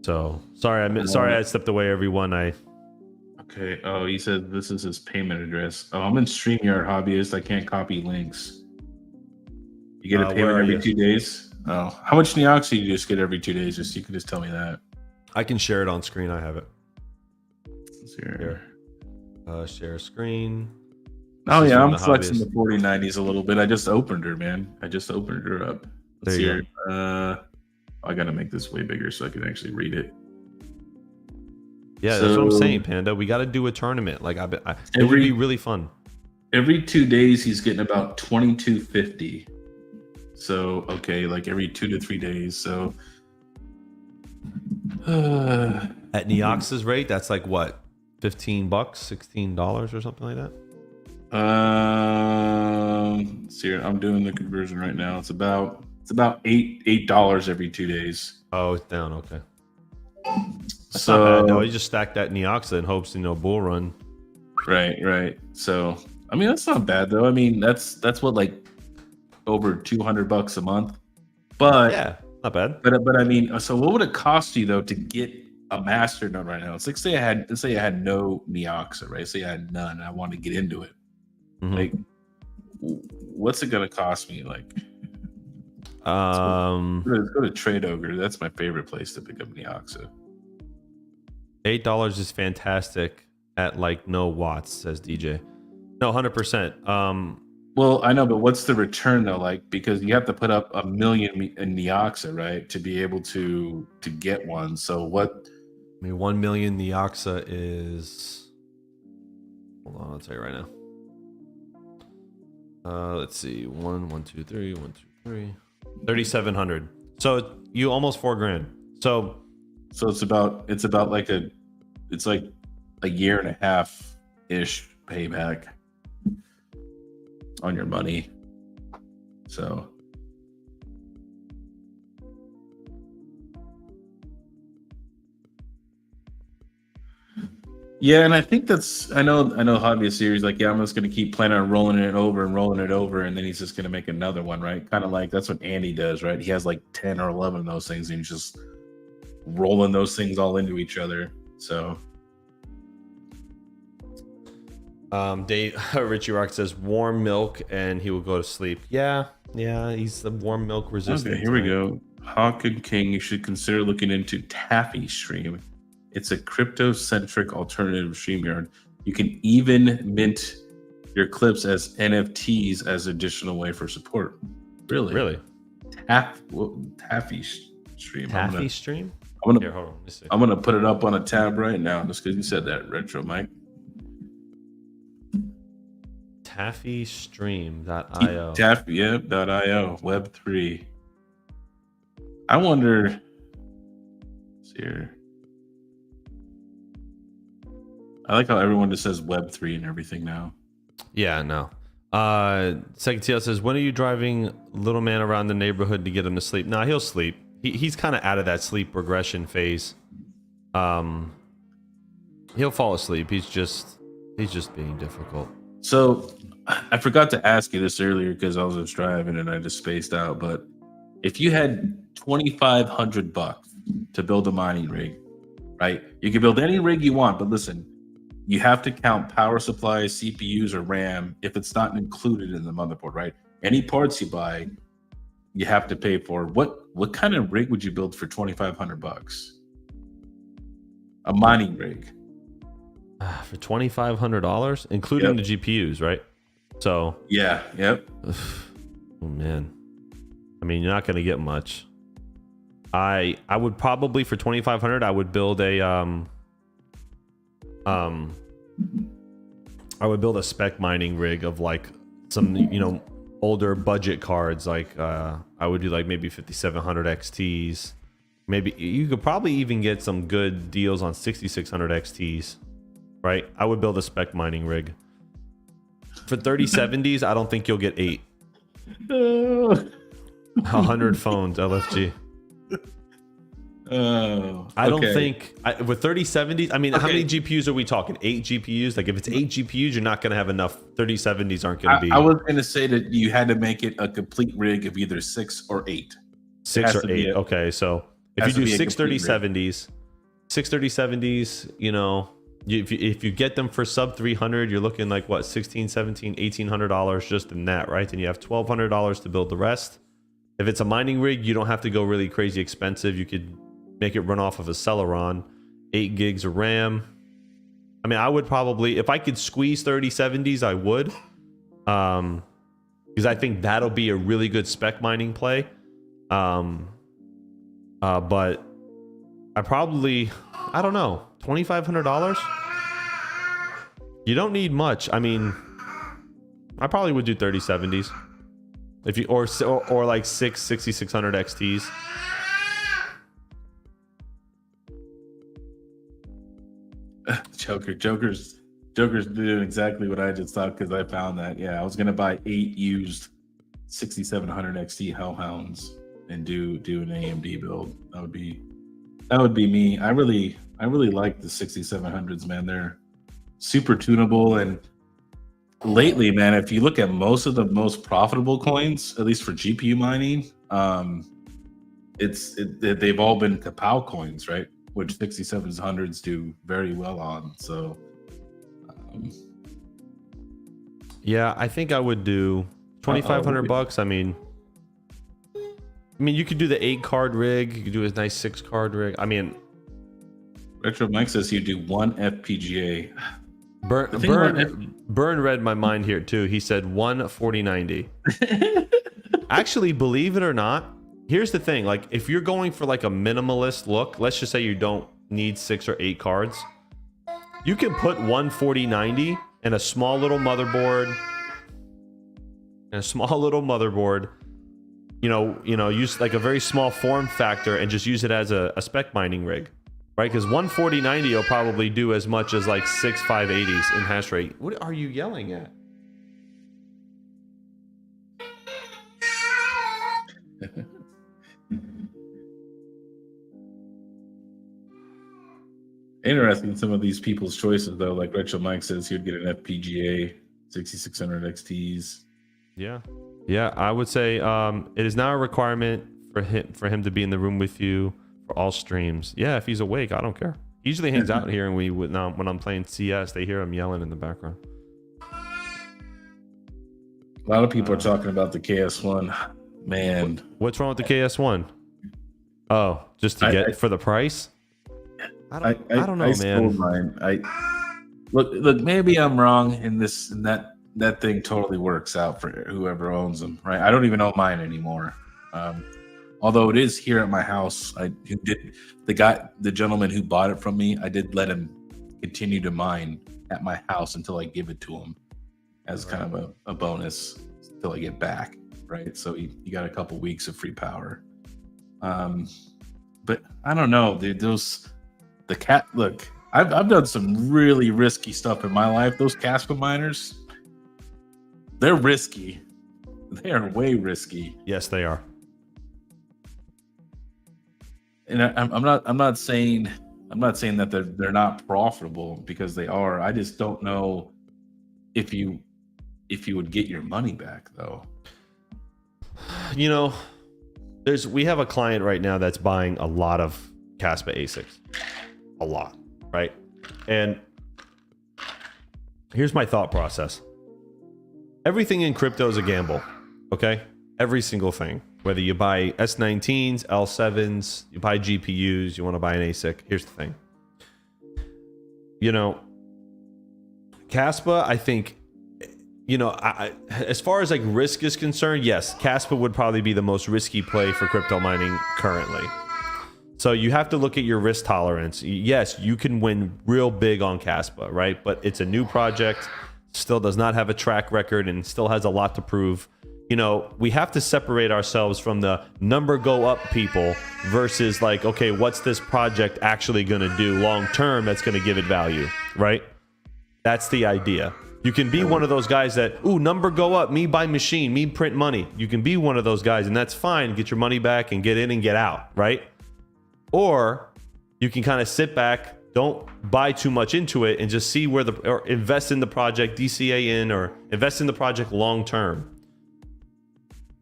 So sorry I stepped away, everyone. Okay. Oh, he said this is his payment address. Oh, I'm in StreamYard, hobbyist. I can't copy links. You get a payment every 2 days? Oh, how much Neoxa do you just get every 2 days? You can just tell me that. I can share it on screen. I have it. Here. Share screen. Oh yeah, I'm flexing the 4090s a little bit. I just opened her, man. I just opened her up. Let's see her. I gotta make this way bigger so I can actually read it. Yeah, that's what I'm saying, Panda. We got to do a tournament. Like it would be really fun. Every 2 days, he's getting about 2250. So okay, like every 2 to 3 days. So at Neoxa's rate, that's like what, $15, $16 or something like that. See, I'm doing the conversion right now. It's about $8 every 2 days. Oh, it's down. Okay. That's so not bad. No, you just stack that Neoxa in hopes bull run. Right. So I mean, that's not bad though. I mean, that's what, like over $200 a month. But yeah, Not bad. But I mean, so what would it cost you though to get a master node right now? It's like let's say I had no Neoxa, right? Say I had none, and I want to get into it. Mm-hmm. Like, what's it gonna cost me? Like, let's go to Trade Ogre. That's my favorite place to pick up Neoxa. $8 is fantastic at like no watts, says DJ. No, 100%. Well, I know, but what's the return though? Like, because you have to put up 1 million in Neoxa, right, to be able to get one. So what? I mean, 1 million Neoxa is. Hold on, I'll tell you right now. Let's see, 1, 1, 2, 3, 1, 2, 3, 3,700. So you almost $4,000. So it's about like it's like a year and a half ish payback on your money. So yeah, and I think I know Hobbyist series, like, yeah, I'm just gonna keep planning on rolling it over, and then he's just gonna make another one, right? Kind of like that's what Andy does, right? He has like 10 or 11 of those things, and he's just rolling those things all into each other. So Richie Rock says warm milk and he will go to sleep. Yeah, he's the warm milk resistant. Okay, here we go. Hawk and King, you should consider looking into Taffy Stream. It's a crypto-centric alternative StreamYard. You can even mint your clips as NFTs as additional way for support. Really? Taffy Stream. Taffy Stream? Here, hold on. Let me see. I'm gonna put it up on a tab right now, just because you said that, Retro Mike. TaffyStream.io. Taffy.io. Web3. I wonder. Let's see here. I like how everyone just says Web3 and everything now. Yeah, no. Second TL says, when are you driving little man around the neighborhood to get him to sleep? Nah, he'll sleep. He's kind of out of that sleep regression phase. He'll fall asleep. He's just being difficult. So I forgot to ask you this earlier because I was just driving and I just spaced out. But if you had $2,500 to build a mining rig, right? You can build any rig you want, but listen, you have to count power supply, CPUs, or RAM if it's not included in the motherboard, right? Any parts you buy, you have to pay for. What kind of rig would you build for $2,500? A mining rig. For $2,500, including the GPUs, right? So yeah, yep. Oh man, I mean, you're not going to get much. I would probably, for $2,500, I would build a spec mining rig of like some older budget cards. Like I would do like maybe 5700 XTs. Maybe you could probably even get some good deals on 6600 XTs. Right? I would build a spec mining rig. For 3070s, I don't think you'll get 8. 100 phones, LFG. Oh, I don't think with 3070s. I mean, how many GPUs are we talking? 8 GPUs. Like if it's 8 GPUs, you're not going to have enough. 3070s aren't going to be. I was going to say that you had to make it a complete rig of either 6 or 8. 6 or 8. Okay, so if you do 6 3070s, 6 3070s, if you get them for sub 300, you're looking like what, $1,600, $1,700, $1,800 just in that, right? And you have $1,200 to build the rest. If it's a mining rig, you don't have to go really crazy expensive. You could make it run off of a Celeron, 8 gigs of RAM. I mean, I would probably, if I could squeeze 3070s, I would, because I think that'll be a really good spec mining play. But I probably, I don't know, $2,500. You don't need much. I mean, I probably would do 3070s. If you or like 6600 XTs. Joker's doing exactly what I just thought, because I found that. Yeah, I was gonna buy 8 used 6700 XT Hellhounds and do an AMD build. That would be me. I really like the 6700s, man. They're super tunable, and lately, man, if you look at most of the most profitable coins, at least for GPU mining, they've all been Kapow coins, right? Which 6700s do very well on. So, yeah, I think I would do $2,500. I mean, you could do the 8-card rig. You could do a nice 6-card rig. I mean, Retro Mike says you do one FPGA. Burn read my mind here too. He said one 4090. Actually, believe it or not, here's the thing. Like, if you're going for like a minimalist look, let's just say you don't need 6 or 8 cards, you can put one 4090 and a small little motherboard. Use like a very small form factor and just use it as a spec mining rig, right? Because one 4090 will probably do as much as like 6 580s in hash rate. What are you yelling at? Interesting, some of these people's choices though. Like Retro Mike says he'd get an FPGA 6600 XTs. Yeah, I would say it is now a requirement for him to be in the room with you for all streams. Yeah, if he's awake, I don't care. He usually hangs out here, and when I'm playing CS, they hear him yelling in the background. A lot of people are talking about the KS1. Man, what's wrong with the KS1? Oh, just to get for the price? I don't know, man. Look, maybe I'm wrong in this and that thing totally works out for whoever owns them, right? I don't even own mine anymore. Although it is here at my house. The gentleman who bought it from me, I did let him continue to mine at my house until I give it to him as kind of a bonus until I get back, right? So he got a couple weeks of free power. But I don't know, dude, look, I've done some really risky stuff in my life. Those Caspa miners, they're risky. They are way risky. Yes, they are. And I'm not saying that they're not profitable, because they are. I just don't know if you would get your money back though. We have a client right now that's buying a lot of Caspa ASICs. A lot, right? And here's my thought process. Everything in crypto is a gamble, okay? Every single thing. Whether you buy S19s, L7s, you buy GPUs, you want to buy an ASIC. Here's the thing. Caspa, I think, as far as like risk is concerned, yes, Caspa would probably be the most risky play for crypto mining currently. So you have to look at your risk tolerance. Yes, you can win real big on Caspa, right? But it's a new project, still does not have a track record, and still has a lot to prove. We have to separate ourselves from the number go up people versus like, okay, what's this project actually going to do long term that's going to give it value, right? That's the idea. You can be one of those guys that, number go up, me buy machine, me print money. You can be one of those guys, and that's fine. Get your money back and get in and get out, right? Or you can kind of sit back, don't buy too much into it, and just see or invest in the project, DCA in, or invest in the project long term.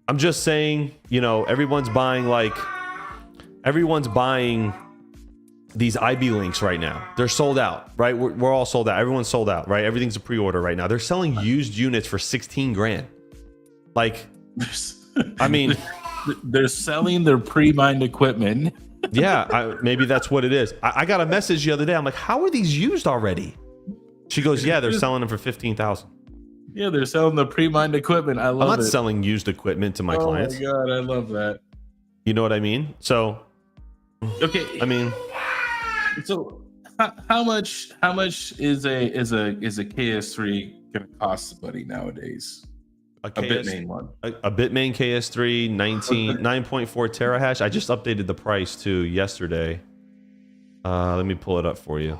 I'm just saying, everyone's buying these IB links right now. They're sold out, right? We're all sold out. Everyone's sold out, right? Everything's a pre-order right now. They're selling used units for 16 grand. Like, I mean, they're selling their pre-mined equipment. Yeah, maybe that's what it is. I got a message the other day. I'm like, how are these used already? She goes, yeah, they're selling them for 15,000. Yeah, they're selling the pre-mined equipment. I love it. I'm not selling used equipment to my clients. Oh my God, I love that. You know what I mean? So, okay. I mean, so how much is a KS3 gonna cost somebody nowadays? A Bitmain one. A Bitmain KS3 9.4 terahash. I just updated the price too yesterday. Let me pull it up for you.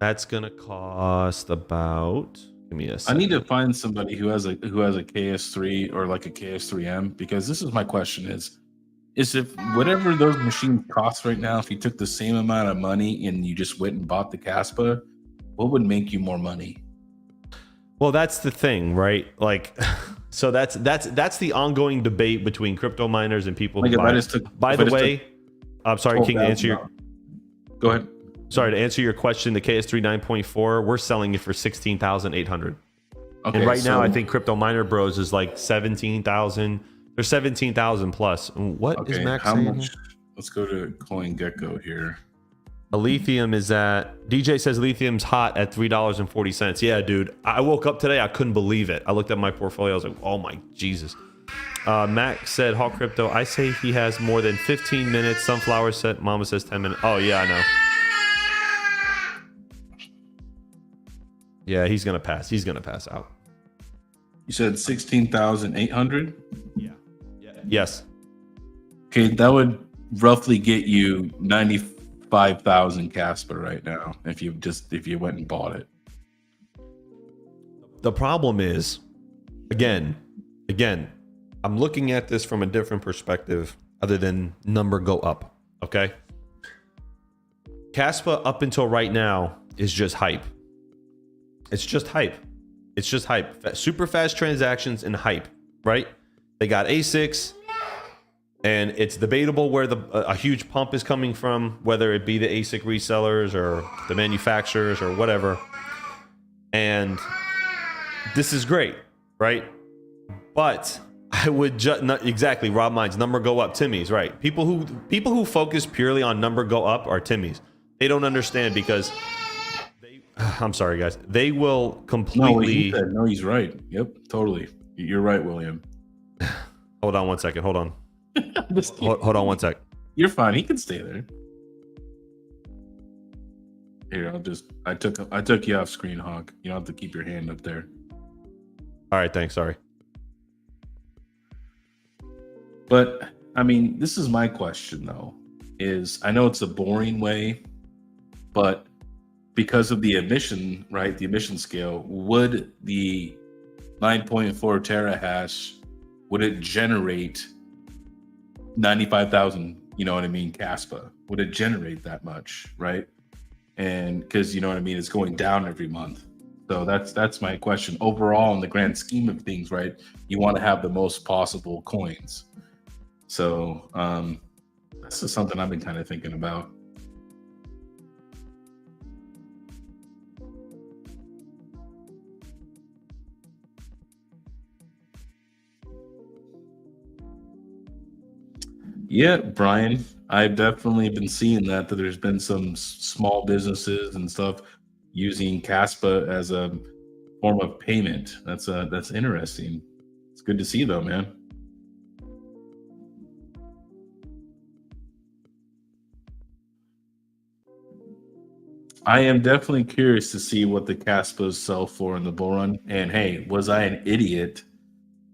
That's gonna cost about. Give me a second. I need to find somebody who has a KS3 or like a KS3M, because this is my question: is if whatever those machines cost right now, if you took the same amount of money and you just went and bought the Caspa, what would make you more money? Well, that's the thing, right? Like, So that's the ongoing debate between crypto miners and people who buy. By the way, I'm sorry, King, to answer your. Go ahead. Sorry, to answer your question, the KS3 9.4, we're selling it for 16,800. Okay, and right now, I think Crypto Miner Bros is like 17,000. They're 17,000 plus. What is Max saying? Much? Let's go to CoinGecko here. Lithium is at, DJ says lithium's hot at $3.40. Yeah, dude. I woke up today, I couldn't believe it. I looked at my portfolio, I was like, oh my Jesus. Max said, Hawk Crypto, I say he has more than 15 minutes. Sunflower said, Mama says 10 minutes. Oh yeah, I know. Yeah, he's gonna pass. He's gonna pass out. You said 16,800? Yeah. Yes. Okay, that would roughly get you 95,000 Casper right now if you went and bought it. The problem is, again, I'm looking at this from a different perspective other than number go up. Okay. Caspa up until right now is just hype. It's just hype. It's just hype. Super fast transactions and hype, right? They got ASICs, and it's debatable where a huge pump is coming from, whether it be the ASIC resellers or the manufacturers or whatever. And this is great, right? But I would just not exactly Rob Mines number go up. Timmy's right. People who focus purely on number go up are Timmy's. They don't understand because. I'm sorry, guys. They will completely. No, he's right. Yep, totally. You're right, William. Hold on 1 second. Hold on. Hold on 1 sec. You're fine. He can stay there. Here, I took you off screen, Hawk. You don't have to keep your hand up there. All right, thanks. Sorry. But I mean, this is my question though. Is I know it's a boring way, but because of the emission, right? The emission scale, would the 9.4 terahash, would it generate 95,000, you know what I mean, Caspa? Would it generate that much, right? And because, you know what I mean, it's going down every month. So that's my question. Overall, in the grand scheme of things, right, you want to have the most possible coins. So this is something I've been kind of thinking about. Yeah, Brian, I've definitely been seeing that there's been some small businesses and stuff using Caspa as a form of payment. That's interesting. It's good to see though, man. I am definitely curious to see what the Caspas sell for in the bull run. And hey, was I an idiot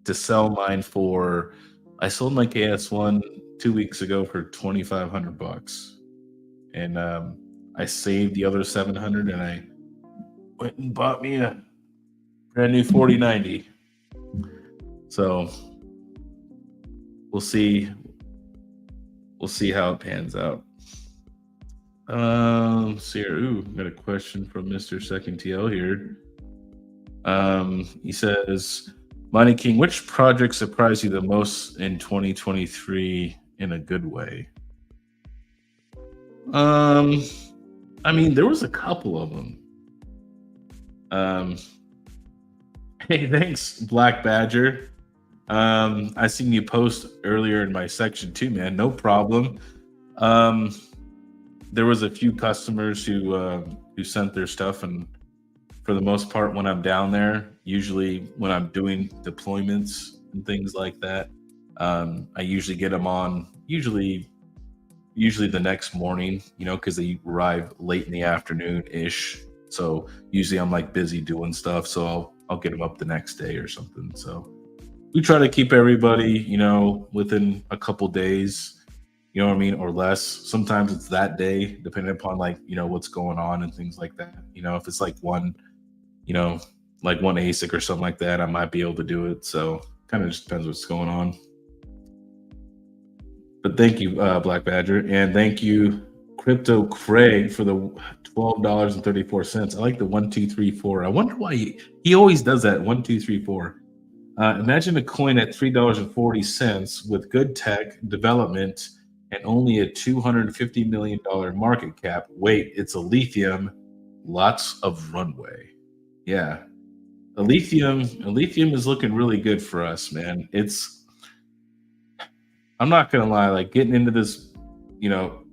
to sell mine for? I sold my KS1 2 weeks ago for $2,500, and I saved the other 700, and I went and bought me a brand new 4090. So we'll see how it pans out. See here. Ooh, got a question from Mr. Second TL here. He says, Money King, which project surprised you the most in 2023 in a good way? I mean, there was a couple of them. Hey, thanks, Black Badger. I seen you post earlier in my section too, man. No problem. There was a few customers who sent their stuff, and for the most part, when I'm down there, usually when I'm doing deployments and things like that, I usually get them on usually the next morning, you know, because they arrive late in the afternoon ish. So usually I'm like busy doing stuff, so I'll get them up the next day or something. So we try to keep everybody, you know, within a couple days, you know what I mean, or less. Sometimes it's that day, depending upon like, you know, what's going on and things like that. You know, if it's like one, you know, like one ASIC or something like that, I might be able to do it. So kind of just depends what's going on. But thank you, Black Badger, and thank you, Crypto Craig, for the $12.34. I like the 1, 2, 3, 4. I wonder why he always does that 1, 2, 3, 4. Imagine a coin at $3.40 with good tech development and only a $250 million market cap. Wait, it's a lithium. Lots of runway. Yeah. A lithium is looking really good for us, man. I'm not gonna lie, like getting into this,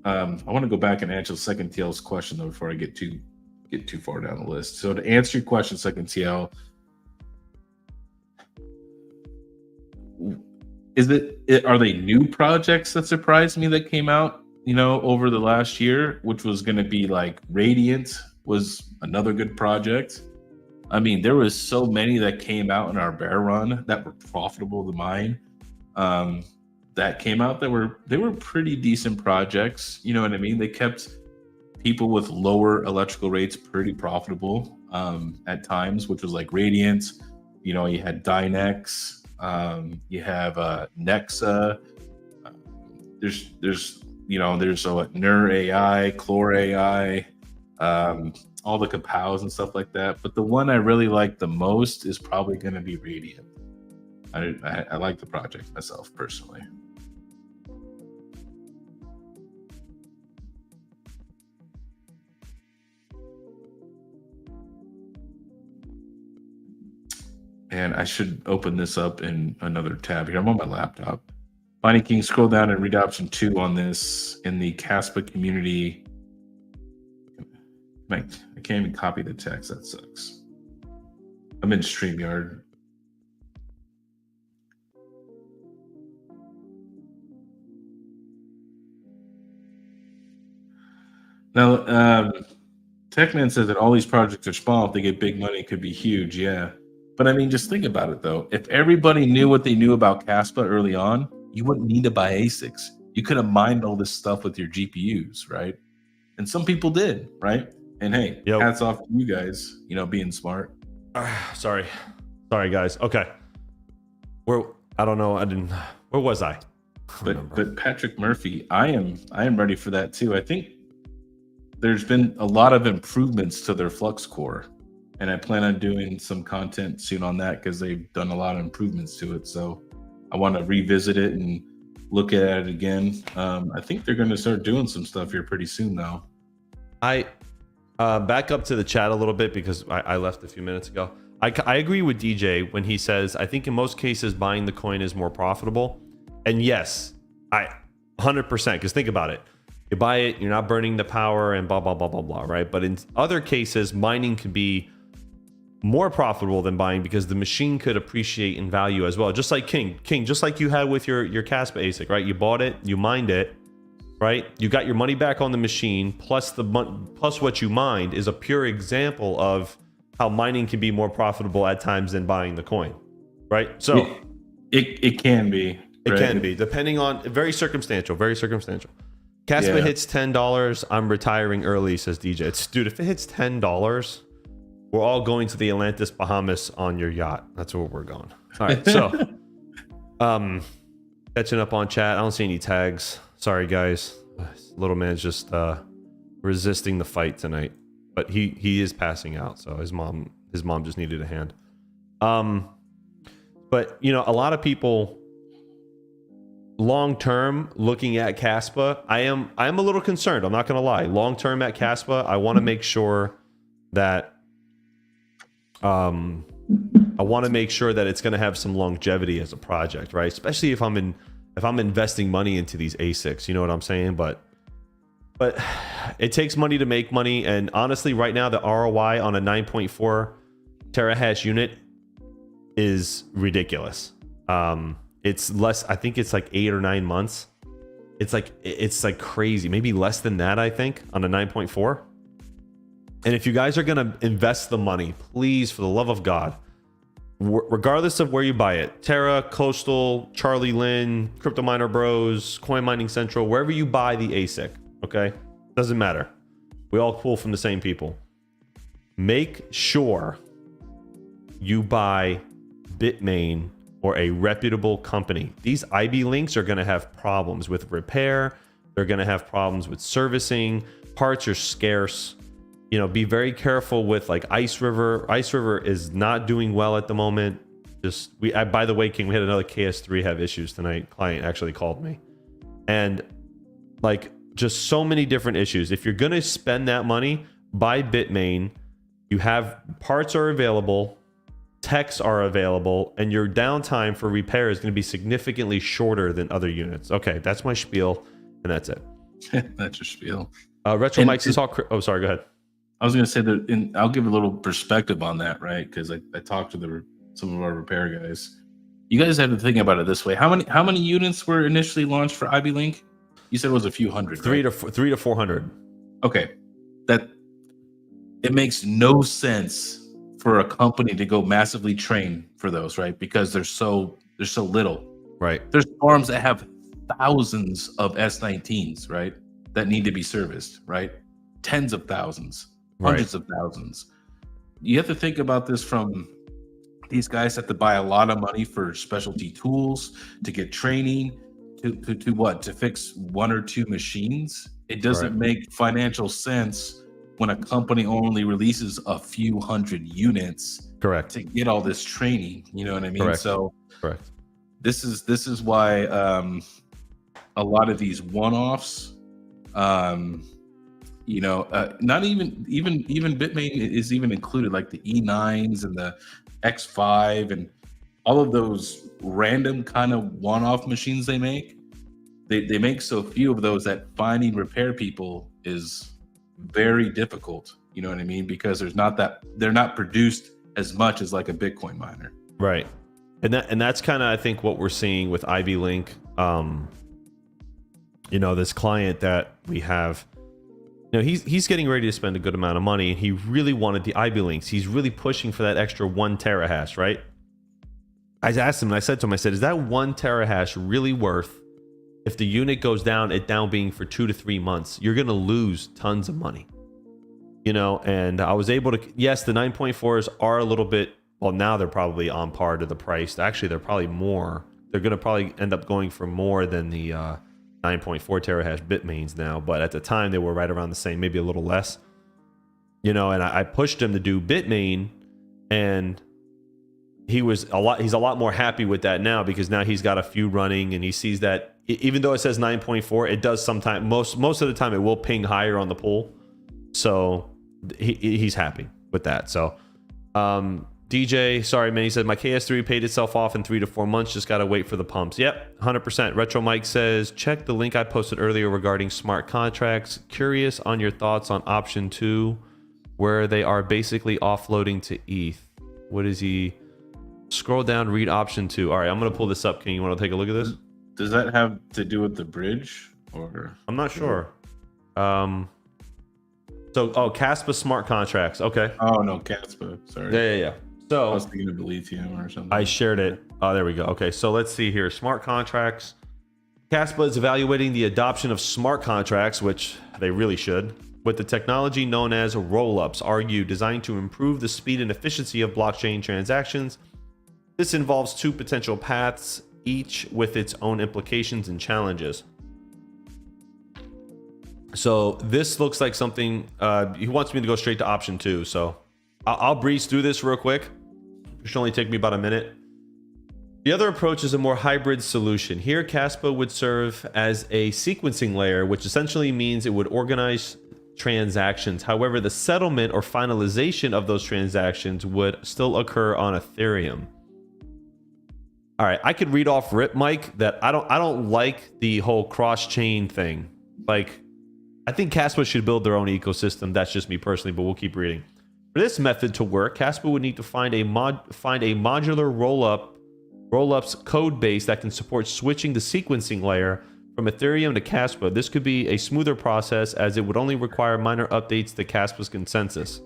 I want to go back and answer second TL's question though before I get too far down the list. So to answer your question, second TL, are they new projects that surprised me that came out, over the last year, which was going to be like Radiant was another good project. I mean, there was so many that came out in our bear run that were profitable to mine. That came out they were pretty decent projects. You know what I mean? They kept people with lower electrical rates pretty profitable at times, which was like Radiant. You had Dynex. You have Nexa. There's NER AI, Chlor AI, all the Kapows and stuff like that. But the one I really like the most is probably going to be Radiant. I like the project myself personally. And I should open this up in another tab here. I'm on my laptop. Mining King, scroll down and read option 2 on this in the Caspa community. I can't even copy the text. That sucks. I'm in StreamYard. Now, Techman says that all these projects are small. If they get big money, it could be huge. Yeah. But I mean, just think about it though. If everybody knew what they knew about Caspa early on, you wouldn't need to buy ASICs. You could have mined all this stuff with your GPUs, right? And some people did, right? And hey, hats off to you guys, being smart. Sorry guys. Okay. I don't know. Where was I? But Patrick Murphy, I am ready for that too. I think there's been a lot of improvements to their Flux core. And I plan on doing some content soon on that because they've done a lot of improvements to it. So I want to revisit it and look at it again. I think they're going to start doing some stuff here pretty soon now. I back up to the chat a little bit because I left a few minutes ago. I agree with DJ when he says, I think in most cases buying the coin is more profitable. And yes, 100%, because think about it. You buy it, you're not burning the power and blah, blah, blah, blah, blah, right? But in other cases, mining can be more profitable than buying because the machine could appreciate in value as well. Just like KiiNG, just like you had with your Caspa ASIC, right? You bought it, you mined it, right? You got your money back on the machine, plus what you mined is a pure example of how mining can be more profitable at times than buying the coin, right? So it can be. It can be, depending on, very circumstantial. Caspa hits $10, I'm retiring early, says DJ. Dude, if it hits $10, we're all going to the Atlantis, Bahamas on your yacht. That's where we're going. All right, so catching up on chat. I don't see any tags. Sorry, guys. Little man's just resisting the fight tonight, but he is passing out. So his mom just needed a hand. But a lot of people long term looking at Caspa, I am a little concerned. I'm not going to lie. Long term at Caspa, I want to make sure that it's going to have some longevity as a project, right? Especially if I'm investing money into these ASICs, you know what I'm saying? But it takes money to make money, and honestly, right now the ROI on a 9.4 terahash unit is ridiculous. It's less. I think it's like 8 or 9 months. It's like crazy. Maybe less than that. I think on a 9.4. And if you guys are going to invest the money, please, for the love of God, regardless of where you buy it, Terra, Coastal, Charlie Lynn, Crypto Miner Bros, Coin Mining Central, wherever you buy the ASIC, okay? Doesn't matter. We all pull from the same people. Make sure you buy Bitmain or a reputable company. These IB links are going to have problems with repair. They're going to have problems with servicing. Parts are scarce. Be very careful with like Ice River. Ice River is not doing well at the moment. By the way, King, we had another KS3 have issues tonight. Client actually called me, and like just so many different issues. If you're gonna spend that money, buy Bitmain. You have parts are available, techs are available, and your downtime for repair is going to be significantly shorter than other units. Okay, that's my spiel, and that's it. That's your spiel. Retro Mike says, oh, sorry, go ahead. I was going to say that, and I'll give a little perspective on that, right? Because I talked to some of our repair guys. You guys have to think about it this way. How many units were initially launched for Ivy Link? You said it was a few hundred. Three to 400. Okay, that it makes no sense for a company to go massively train for those, right? Because there's so little. Right. There's farms that have thousands of S19s, right? That need to be serviced, right? Tens of thousands, hundreds of thousands. You have to think about this from these guys have to buy a lot of money for specialty tools to get training to what? To fix one or two machines. It doesn't make financial sense when a company only releases a few hundred units, to get all this training. You know what I mean? Correct. So this is why a lot of these one-offs, not even Bitmain is even included, like the E9s and the X5 and all of those random kind of one-off machines they make. They make so few of those that finding repair people is very difficult. You know what I mean? Because they're not produced as much as like a Bitcoin miner. Right. And that's kind of, I think, what we're seeing with Ivy Link. This client that we have, he's getting ready to spend a good amount of money, and he really wanted the Ivy Links. He's really pushing for that extra 1 terahash, right? I asked him, and I said to him, is that 1 terahash really worth, if the unit goes down, it down being for 2 to 3 months, you're going to lose tons of money, and I was able to, yes, the 9.4s are a little bit, well, now they're probably on par to the price. Actually, they're probably more. They're going to probably end up going for more than the 9.4 terahash Bitmains now. But at the time, they were right around the same, maybe a little less. And I pushed him to do Bitmain, and he's a lot more happy with that now, because now he's got a few running, and he sees that even though it says 9.4, it does sometimes, most of the time, it will ping higher on the pool. So he's happy with that. So DJ, sorry man, he said my KS3 paid itself off in 3 to 4 months. Just gotta wait for the pumps. Yep, 100%. Retro Mike says check the link I posted earlier regarding smart contracts. Curious on your thoughts on option 2, where they are basically offloading to ETH. What is he? Scroll down, read option 2. All right, I'm gonna pull this up. King, you want to take a look at this? Does that have to do with the bridge, or I'm not sure. Caspa smart contracts. Okay. Oh no, Caspa. Sorry. Yeah. So I was thinking of lithium or something. I shared it. Oh, there we go. Okay, so let's see here. Smart contracts. Caspa is evaluating the adoption of smart contracts, which they really should, with the technology known as roll-ups, RU, designed to improve the speed and efficiency of blockchain transactions. This involves 2 potential paths, each with its own implications and challenges. So this looks like something, he wants me to go straight to option 2. So I'll breeze through this real quick. It should only take me about a minute. The other approach is a more hybrid solution. Here, Caspa would serve as a sequencing layer, which essentially means it would organize transactions. However, the settlement or finalization of those transactions would still occur on Ethereum. All right, I could read off rip, Mike, that I don't like the whole cross-chain thing. Like, I think Caspa should build their own ecosystem. That's just me personally, but we'll keep reading. For this method to work, Caspa would need to find a modular roll-ups code base that can support switching the sequencing layer from Ethereum to Caspa. This could be a smoother process, as it would only require minor updates to Caspa's consensus.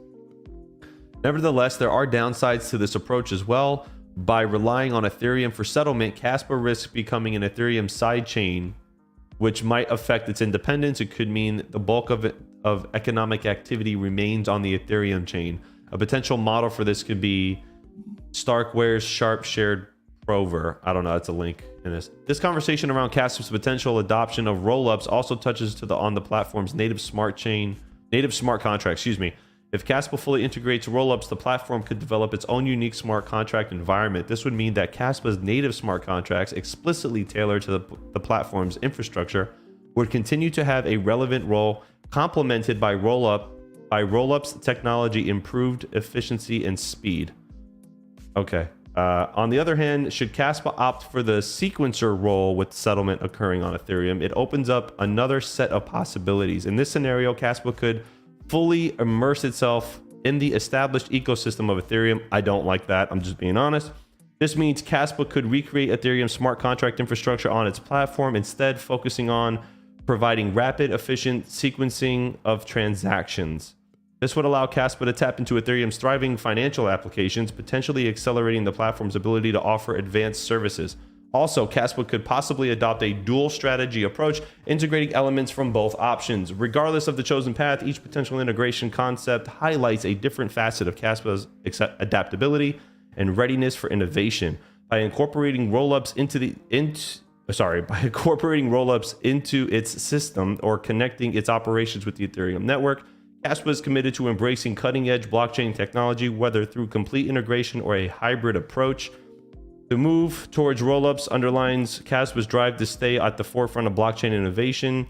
Nevertheless, there are downsides to this approach as well. By relying on Ethereum for settlement, Caspa risks becoming an Ethereum sidechain, which might affect its independence. It could mean the bulk of economic activity remains on the Ethereum chain. A potential model for this could be Starkware's Sharp Shared Prover. I don't know, that's a link in this. This conversation around Caspa's potential adoption of rollups also touches on the platform's native smart contract, If If Caspa fully integrates rollups, the platform could develop its own unique smart contract environment. This would mean that Caspa's native smart contracts, explicitly tailored to the platform's infrastructure, would continue to have a relevant role, complemented by rollups technology, improved efficiency and speed. Okay. On the other hand, should Caspa opt for the sequencer role with settlement occurring on Ethereum, it opens up another set of possibilities. In this scenario, Caspa could fully immerse itself in the established ecosystem of Ethereum. I don't like that. I'm just being honest. This means Caspa could recreate Ethereum's smart contract infrastructure on its platform, instead focusing on providing rapid, efficient sequencing of transactions. This would allow Caspa to tap into Ethereum's thriving financial applications, potentially accelerating the platform's ability to offer advanced services. Also, Caspa could possibly adopt a dual strategy approach, integrating elements from both options. Regardless of the chosen path, each potential integration concept highlights a different facet of Caspa's adaptability and readiness for innovation. By incorporating rollups into its system or connecting its operations with the Ethereum network, Caspa is committed to embracing cutting-edge blockchain technology, whether through complete integration or a hybrid approach. The move towards rollups underlines Caspa's drive to stay at the forefront of blockchain innovation,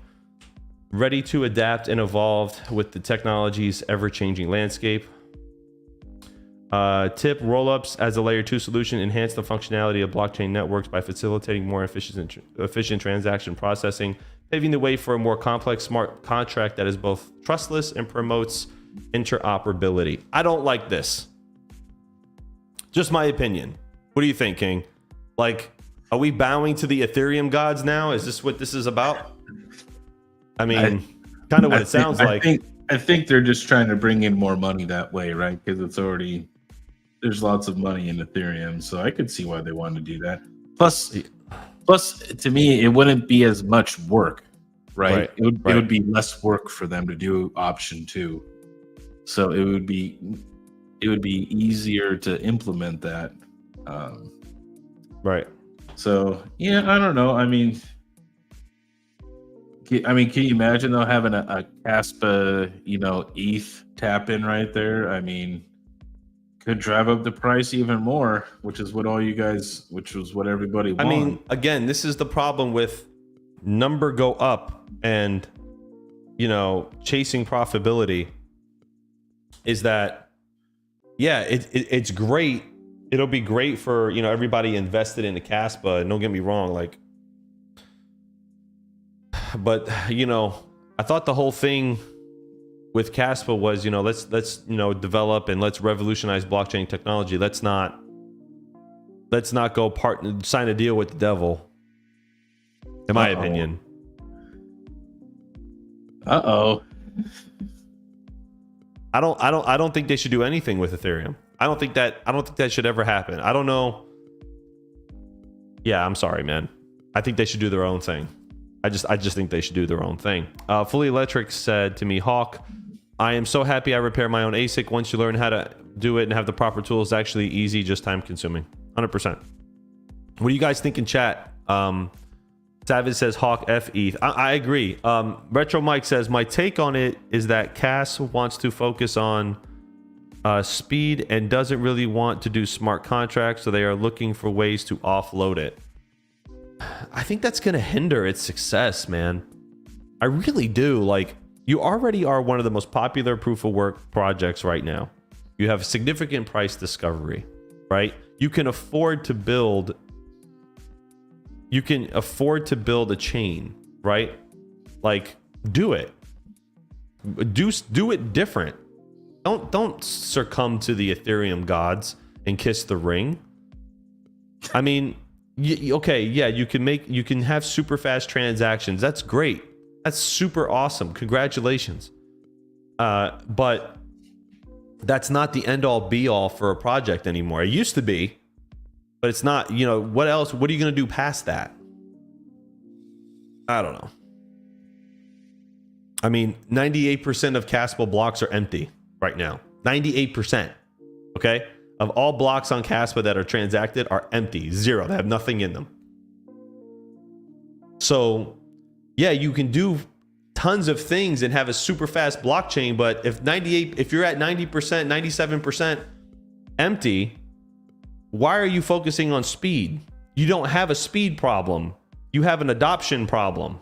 ready to adapt and evolve with the technology's ever-changing landscape. Tip: rollups as a layer 2 solution enhance the functionality of blockchain networks by facilitating more efficient transaction processing, paving the way for a more complex smart contract that is both trustless and promotes interoperability. I don't like this. Just my opinion. What do you think, King? Like, are we bowing to the Ethereum gods now? Is this what this is about? I mean, kind of what it sounds like. I think they're just trying to bring in more money that way, right? Because it's already, there's lots of money in Ethereum, so I could see why they want to do that. Plus, to me, it wouldn't be as much work, right? It would be less work for them to do option 2, so it would be easier to implement that. Right. So yeah, I don't know. I mean, can you imagine though having a Caspa, ETH tap in right there? I mean, could drive up the price even more, which was what everybody wanted. I mean, again, this is the problem with number go up and, chasing profitability, is that, yeah, it's great. It'll be great for, everybody invested in the Caspa. And don't get me wrong, but, I thought the whole thing with Caspa was, let's develop and let's revolutionize blockchain technology. Let's not go sign a deal with the devil, in my opinion. I don't think they should do anything with Ethereum. I don't think that should ever happen. I don't know. Yeah, I'm sorry, man. I think they should do their own thing. I just think they should do their own thing. Fully Electric said to me, Hawk, I am so happy I repair my own ASIC. Once you learn how to do it and have the proper tools, it's actually easy, just time consuming. 100%. What do you guys think in chat? Savage says Hawk F ETH. I agree. Retro Mike says, my take on it is that Cass wants to focus on speed and doesn't really want to do smart contracts, so they are looking for ways to offload it. I think that's going to hinder its success, man. I really do. You already are one of the most popular proof of work projects right now. You have significant price discovery, right? You can afford to build a chain, right? Do it. Do it different. Don't succumb to the Ethereum gods and kiss the ring. I mean, okay, yeah, you can have super fast transactions. That's great. That's super awesome. Congratulations. But that's not the end all be all for a project anymore. It used to be, but it's not. What else? What are you going to do past that? I don't know. I mean, 98% of Caspa blocks are empty right now. 98%. Okay? Of all blocks on Caspa that are transacted are empty. Zero. They have nothing in them. So, yeah, you can do tons of things and have a super fast blockchain, but if you're at 90%, 97% empty, why are you focusing on speed? You don't have a speed problem. You have an adoption problem.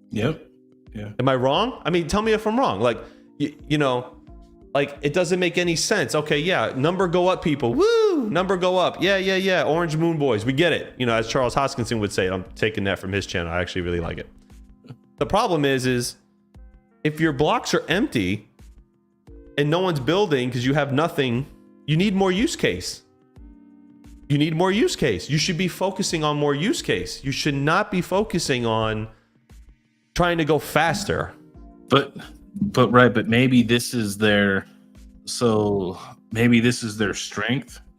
Yep. Yeah. Am I wrong? I mean, tell me if I'm wrong. Like, you know, like it doesn't make any sense. Okay, yeah, number go up, people. Woo, number go up. Yeah. Orange Moon Boys, we get it. You know, as Charles Hoskinson would say, I'm taking that from his channel. I actually really like it. The problem is if your blocks are empty and no one's building because you have nothing, you need more use case. You need more use case. You should be focusing on more use case. You should not be focusing on trying to go faster. But maybe this is their strength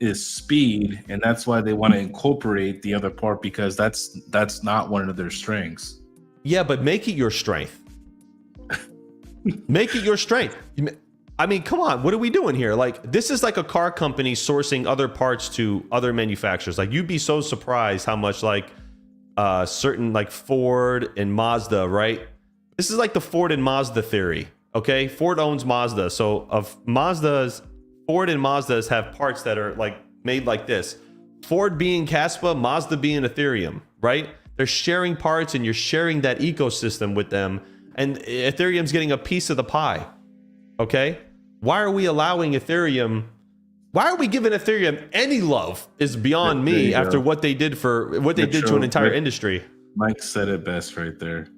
is speed, and that's why they want to incorporate the other part, because that's not one of their strengths. Yeah, but make it your strength. Make it your strength. I mean, come on, what are we doing here? Like, this is like a car company sourcing other parts to other manufacturers. Like, you'd be so surprised how much like certain like Ford and Mazda, right? This is like the Ford and Mazda theory. Okay, Ford owns Mazda, so Ford and Mazdas have parts that are like made like this. Ford being Caspa, Mazda being Ethereum, right? They're sharing parts, and you're sharing that ecosystem with them, and Ethereum's getting a piece of the pie. Okay, why are we allowing Ethereum? Why are we giving Ethereum any love? Is beyond me after what they did to an entire industry. Mike said it best right there.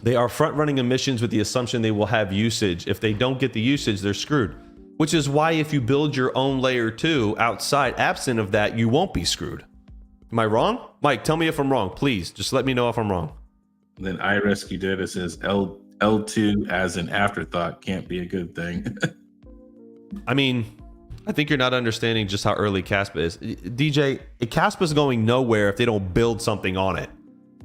They are front-running emissions with the assumption they will have usage. If they don't get the usage, they're screwed. Which is why if you build your own layer 2 outside, absent of that, you won't be screwed. Am I wrong? Mike, tell me if I'm wrong. Please, just let me know if I'm wrong. And then iRescue Data says L2 as an afterthought can't be a good thing. I mean, I think you're not understanding just how early Caspa is. DJ, Caspa's going nowhere if they don't build something on it.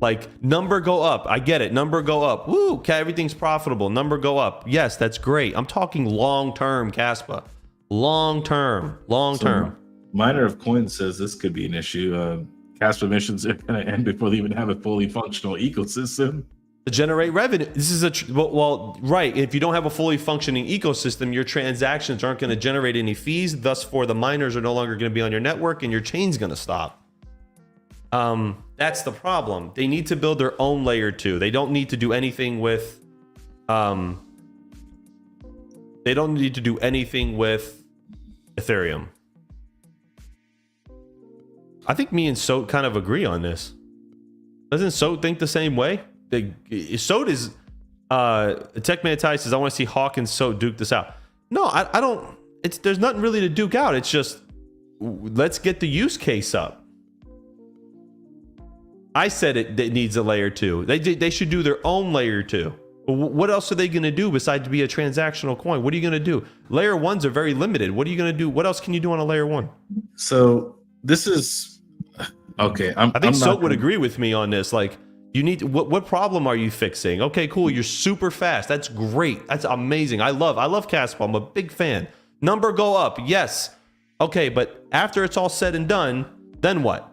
Like, number go up. I get it. Number go up. Woo, okay, everything's profitable. Number go up. Yes, that's great. I'm talking long-term Caspa. Long-term. So, Miner of Coins says this could be an issue. Caspa missions are going to end before they even have a fully functional ecosystem. To generate revenue. This is well, right. If you don't have a fully functioning ecosystem, your transactions aren't going to generate any fees. Thus, for the miners are no longer going to be on your network, and your chain's going to stop. That's the problem. They need to build their own layer 2. They don't need to do anything with Ethereum. I think me and Soat kind of agree on this. Doesn't Soat think the same way? Soat is Techman Tice says, I want to see Hawk and Soat duke this out. No, I don't. There's nothing really to duke out. It's just, let's get the use case up. I said it needs a layer 2. They should do their own layer 2. What else are they going to do besides be a transactional coin? What are you going to do? Layer 1s are very limited. What are you going to do? What else can you do on a layer 1? So this is okay. I think Soap would agree with me on this. Like, you need what problem are you fixing? Okay, cool. You're super fast. That's great. That's amazing. I love Caspa. I'm a big fan. Number go up. Yes. Okay, but after it's all said and done, then what?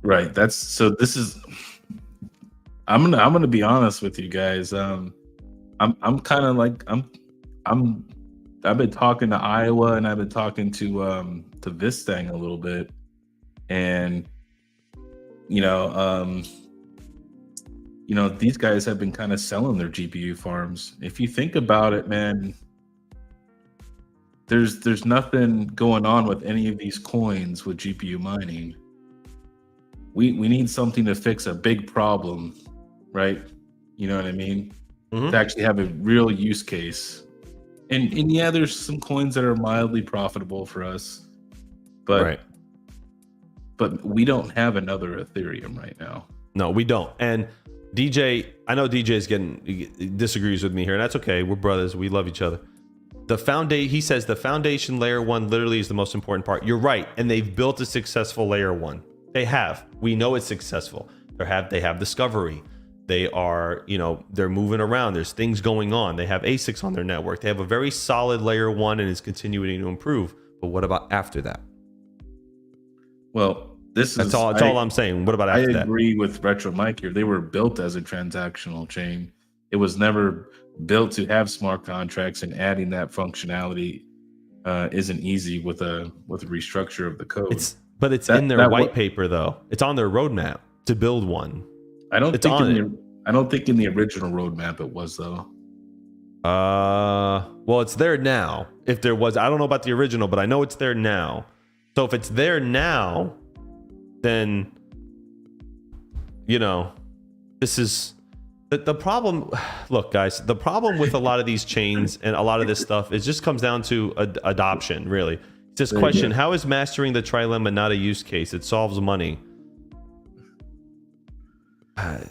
Right. This is. I'm gonna be honest with you guys. I'm kind of like I've been talking to Iowa, and I've been talking to Vistang a little bit, and these guys have been kind of selling their GPU farms. If you think about it, man, there's nothing going on with any of these coins with GPU mining. We need something to fix a big problem, right? You know what I mean? Mm-hmm. To actually have a real use case. And yeah, there's some coins that are mildly profitable for us, but we don't have another Ethereum right now. No, we don't. And DJ, I know DJ's disagrees with me here, and that's okay. We're brothers. We love each other. He says the foundation layer 1 literally is the most important part. You're right, and they've built a successful layer 1. They have. We know it's successful. They have discovery. They are, they're moving around. There's things going on. They have ASICs on their network. They have a very solid layer 1 and is continuing to improve. But what about after that? Well, That's all I'm saying. What about I after that? agree with Retro Mike here. They were built as a transactional chain. It was never built to have smart contracts, and adding that functionality isn't easy with a restructure of the code. It's That in their that white what paper though. It's on their roadmap to build one. I don't It's think on in it. I don't think in the original roadmap it was though. Well, it's there now. If there was, I don't know about the original, but I know it's there now. So if it's there now, then this is the problem. Look, guys, the problem with a lot of these chains and a lot of this stuff is just comes down to adoption. Really, it's this question: how is mastering the trilemma not a use case? It solves money.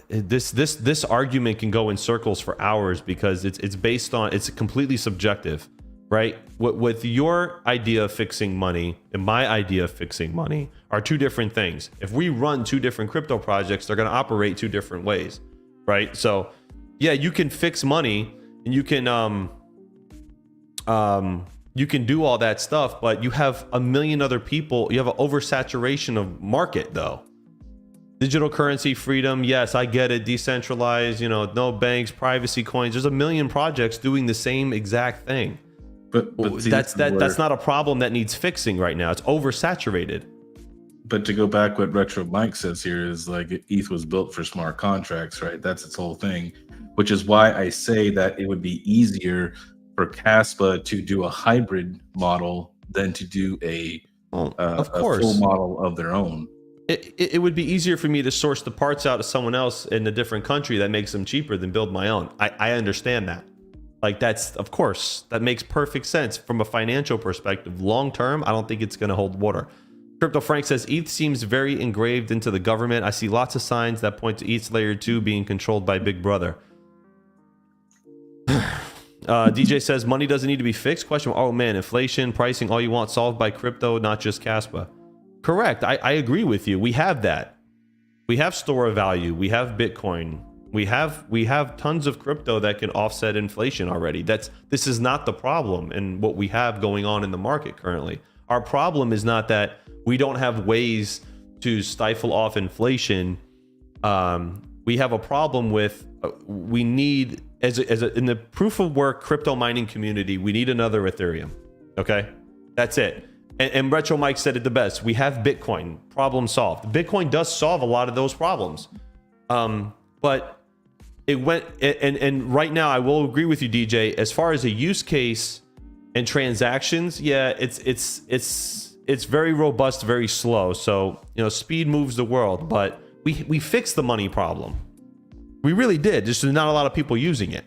This argument can go in circles for hours because it's based on, it's completely subjective, right? With your idea of fixing money and my idea of fixing money are two different things. If we run two different crypto projects, they're going to operate two different ways, right? So yeah, you can fix money and you can do all that stuff, but you have a million other people. You have an oversaturation of market though. Digital currency freedom, yes, I get it. Decentralized, no banks, privacy coins. There's a million projects doing the same exact thing. But see, that's not a problem that needs fixing right now. It's oversaturated. But to go back, what Retro Mike says here is like ETH was built for smart contracts, right? That's its whole thing, which is why I say that it would be easier for Caspa to do a hybrid model than to do a full model of their own. It would be easier for me to source the parts out to someone else in a different country that makes them cheaper than build my own. I understand that. Like of course, that makes perfect sense from a financial perspective. Long term, I don't think it's going to hold water. Crypto Frank says ETH seems very engraved into the government. I see lots of signs that point to ETH's layer 2 being controlled by Big Brother. DJ says money doesn't need to be fixed. Question. Oh man, inflation, pricing, all you want solved by crypto, not just Caspa. Correct. I agree with you. We have that. We have store of value. We have Bitcoin. We have tons of crypto that can offset inflation already. This is not the problem in what we have going on in the market currently. Our problem is not that we don't have ways to stifle off inflation. We have a problem with we need in the proof of work crypto mining community, we need another Ethereum. Okay, that's it. And Retro Mike said it the best. We have Bitcoin, problem solved. Bitcoin does solve a lot of those problems. But it went, and right now I will agree with you, DJ, as far as a use case and transactions, yeah, it's very robust, very slow. So, speed moves the world, but we fixed the money problem. We really did. Just not a lot of people using it.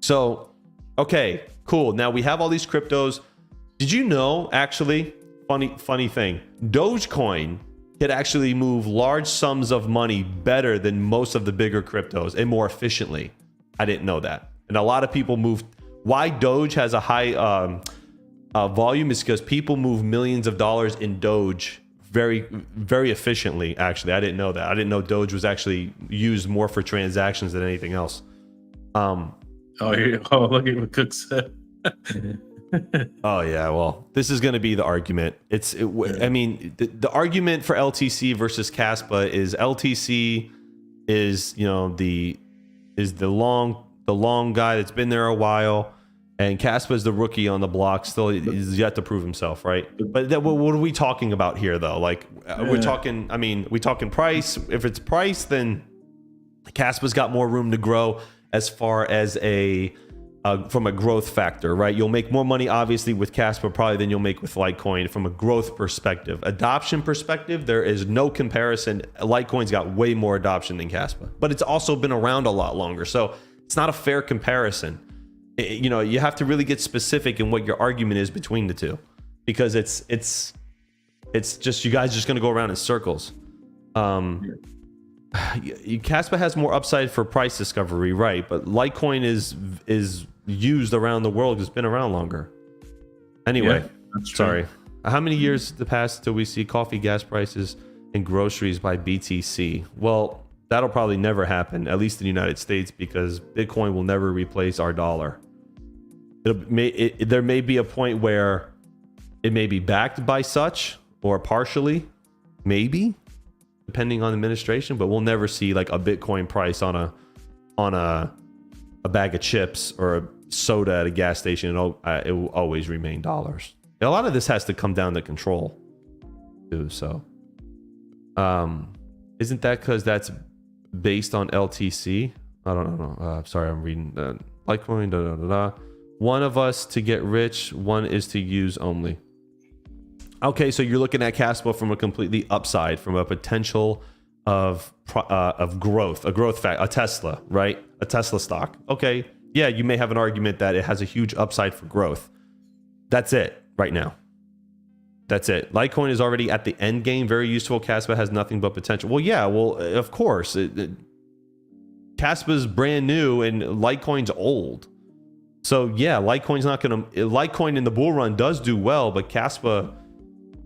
So, okay, cool. Now we have all these cryptos. Did you know, actually, funny thing, Dogecoin could actually move large sums of money better than most of the bigger cryptos and more efficiently. I didn't know that. And a lot of people moved. Why Doge has a high volume is because people move millions of dollars in Doge very, very efficiently, actually. I didn't know that. I didn't know Doge was actually used more for transactions than anything else. Look at what Cook said. Oh yeah, well, this is going to be the argument. I mean, the argument for LTC versus Caspa is LTC is the long guy that's been there a while, and Caspa is the rookie on the block. Still, he's yet to prove himself, right? But what are we talking about here, though? Like we're talking. I mean, we talking price. If it's price, then Caspa's got more room to grow as far as from a growth factor, right? You'll make more money, obviously, with Caspa probably than you'll make with Litecoin from a growth perspective. Adoption perspective, there is no comparison. Litecoin's got way more adoption than Caspa, but it's also been around a lot longer. So it's not a fair comparison. You have to really get specific in what your argument is between the two, because it's just, you guys just going to go around in circles. Caspa has more upside for price discovery, right? But Litecoin is used around the world. It's been around longer. Anyway, sorry. How many years to pass till we see coffee, gas prices, and groceries by BTC? Well, that'll probably never happen, at least in the United States, because Bitcoin will never replace our dollar. There may be a point where it may be backed by such or partially, maybe, depending on administration, but we'll never see like a Bitcoin price on a bag of chips or a soda at a gas station. It will always remain dollars. A lot of this has to come down to control too. So isn't that because that's based on LTC? I don't know. Sorry, I'm reading Litecoin. One of us to get rich, one is to use only. Okay, so you're looking at Caspa from a completely upside, from a potential of growth, a growth fact, a Tesla, right? A Tesla stock. Okay, yeah, you may have an argument that it has a huge upside for growth. That's it right now. That's it. Litecoin is already at the end game, very useful. Caspa has nothing but potential. Well, yeah, well, of course. Caspa's brand new and Litecoin's old. So yeah, Litecoin's not going to... Litecoin in the bull run does do well, but Caspa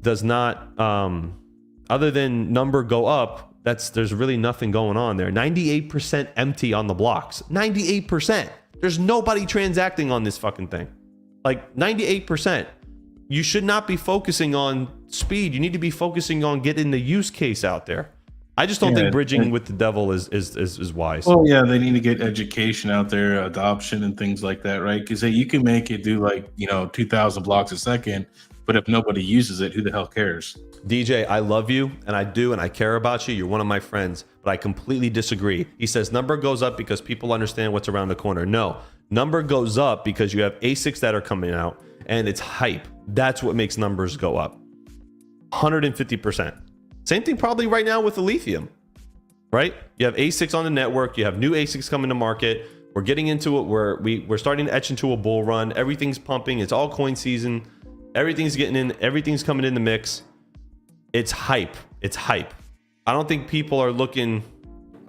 does not... other than number go up, there's really nothing going on there. 98% empty on the blocks. 98%. There's nobody transacting on this fucking thing. Like 98%. You should not be focusing on speed. You need to be focusing on getting the use case out there. I just don't think bridging with the devil is wise. Well, yeah, they need to get education out there, adoption and things like that, right? Because you can make it do like 2,000 blocks a second, but if nobody uses it, who the hell cares? DJ, I love you, and I do, and I care about you. You're one of my friends, but I completely disagree. He says number goes up because people understand what's around the corner. No, number goes up because you have ASICs that are coming out, and it's hype. That's what makes numbers go up. 150%. Same thing probably right now with the lithium, right? You have ASICs on the network. You have new ASICs coming to market. We're getting into it. We're starting to etch into a bull run. Everything's pumping. It's all coin season. Everything's getting in. Everything's coming in the mix. It's hype. It's hype. I don't think people are looking.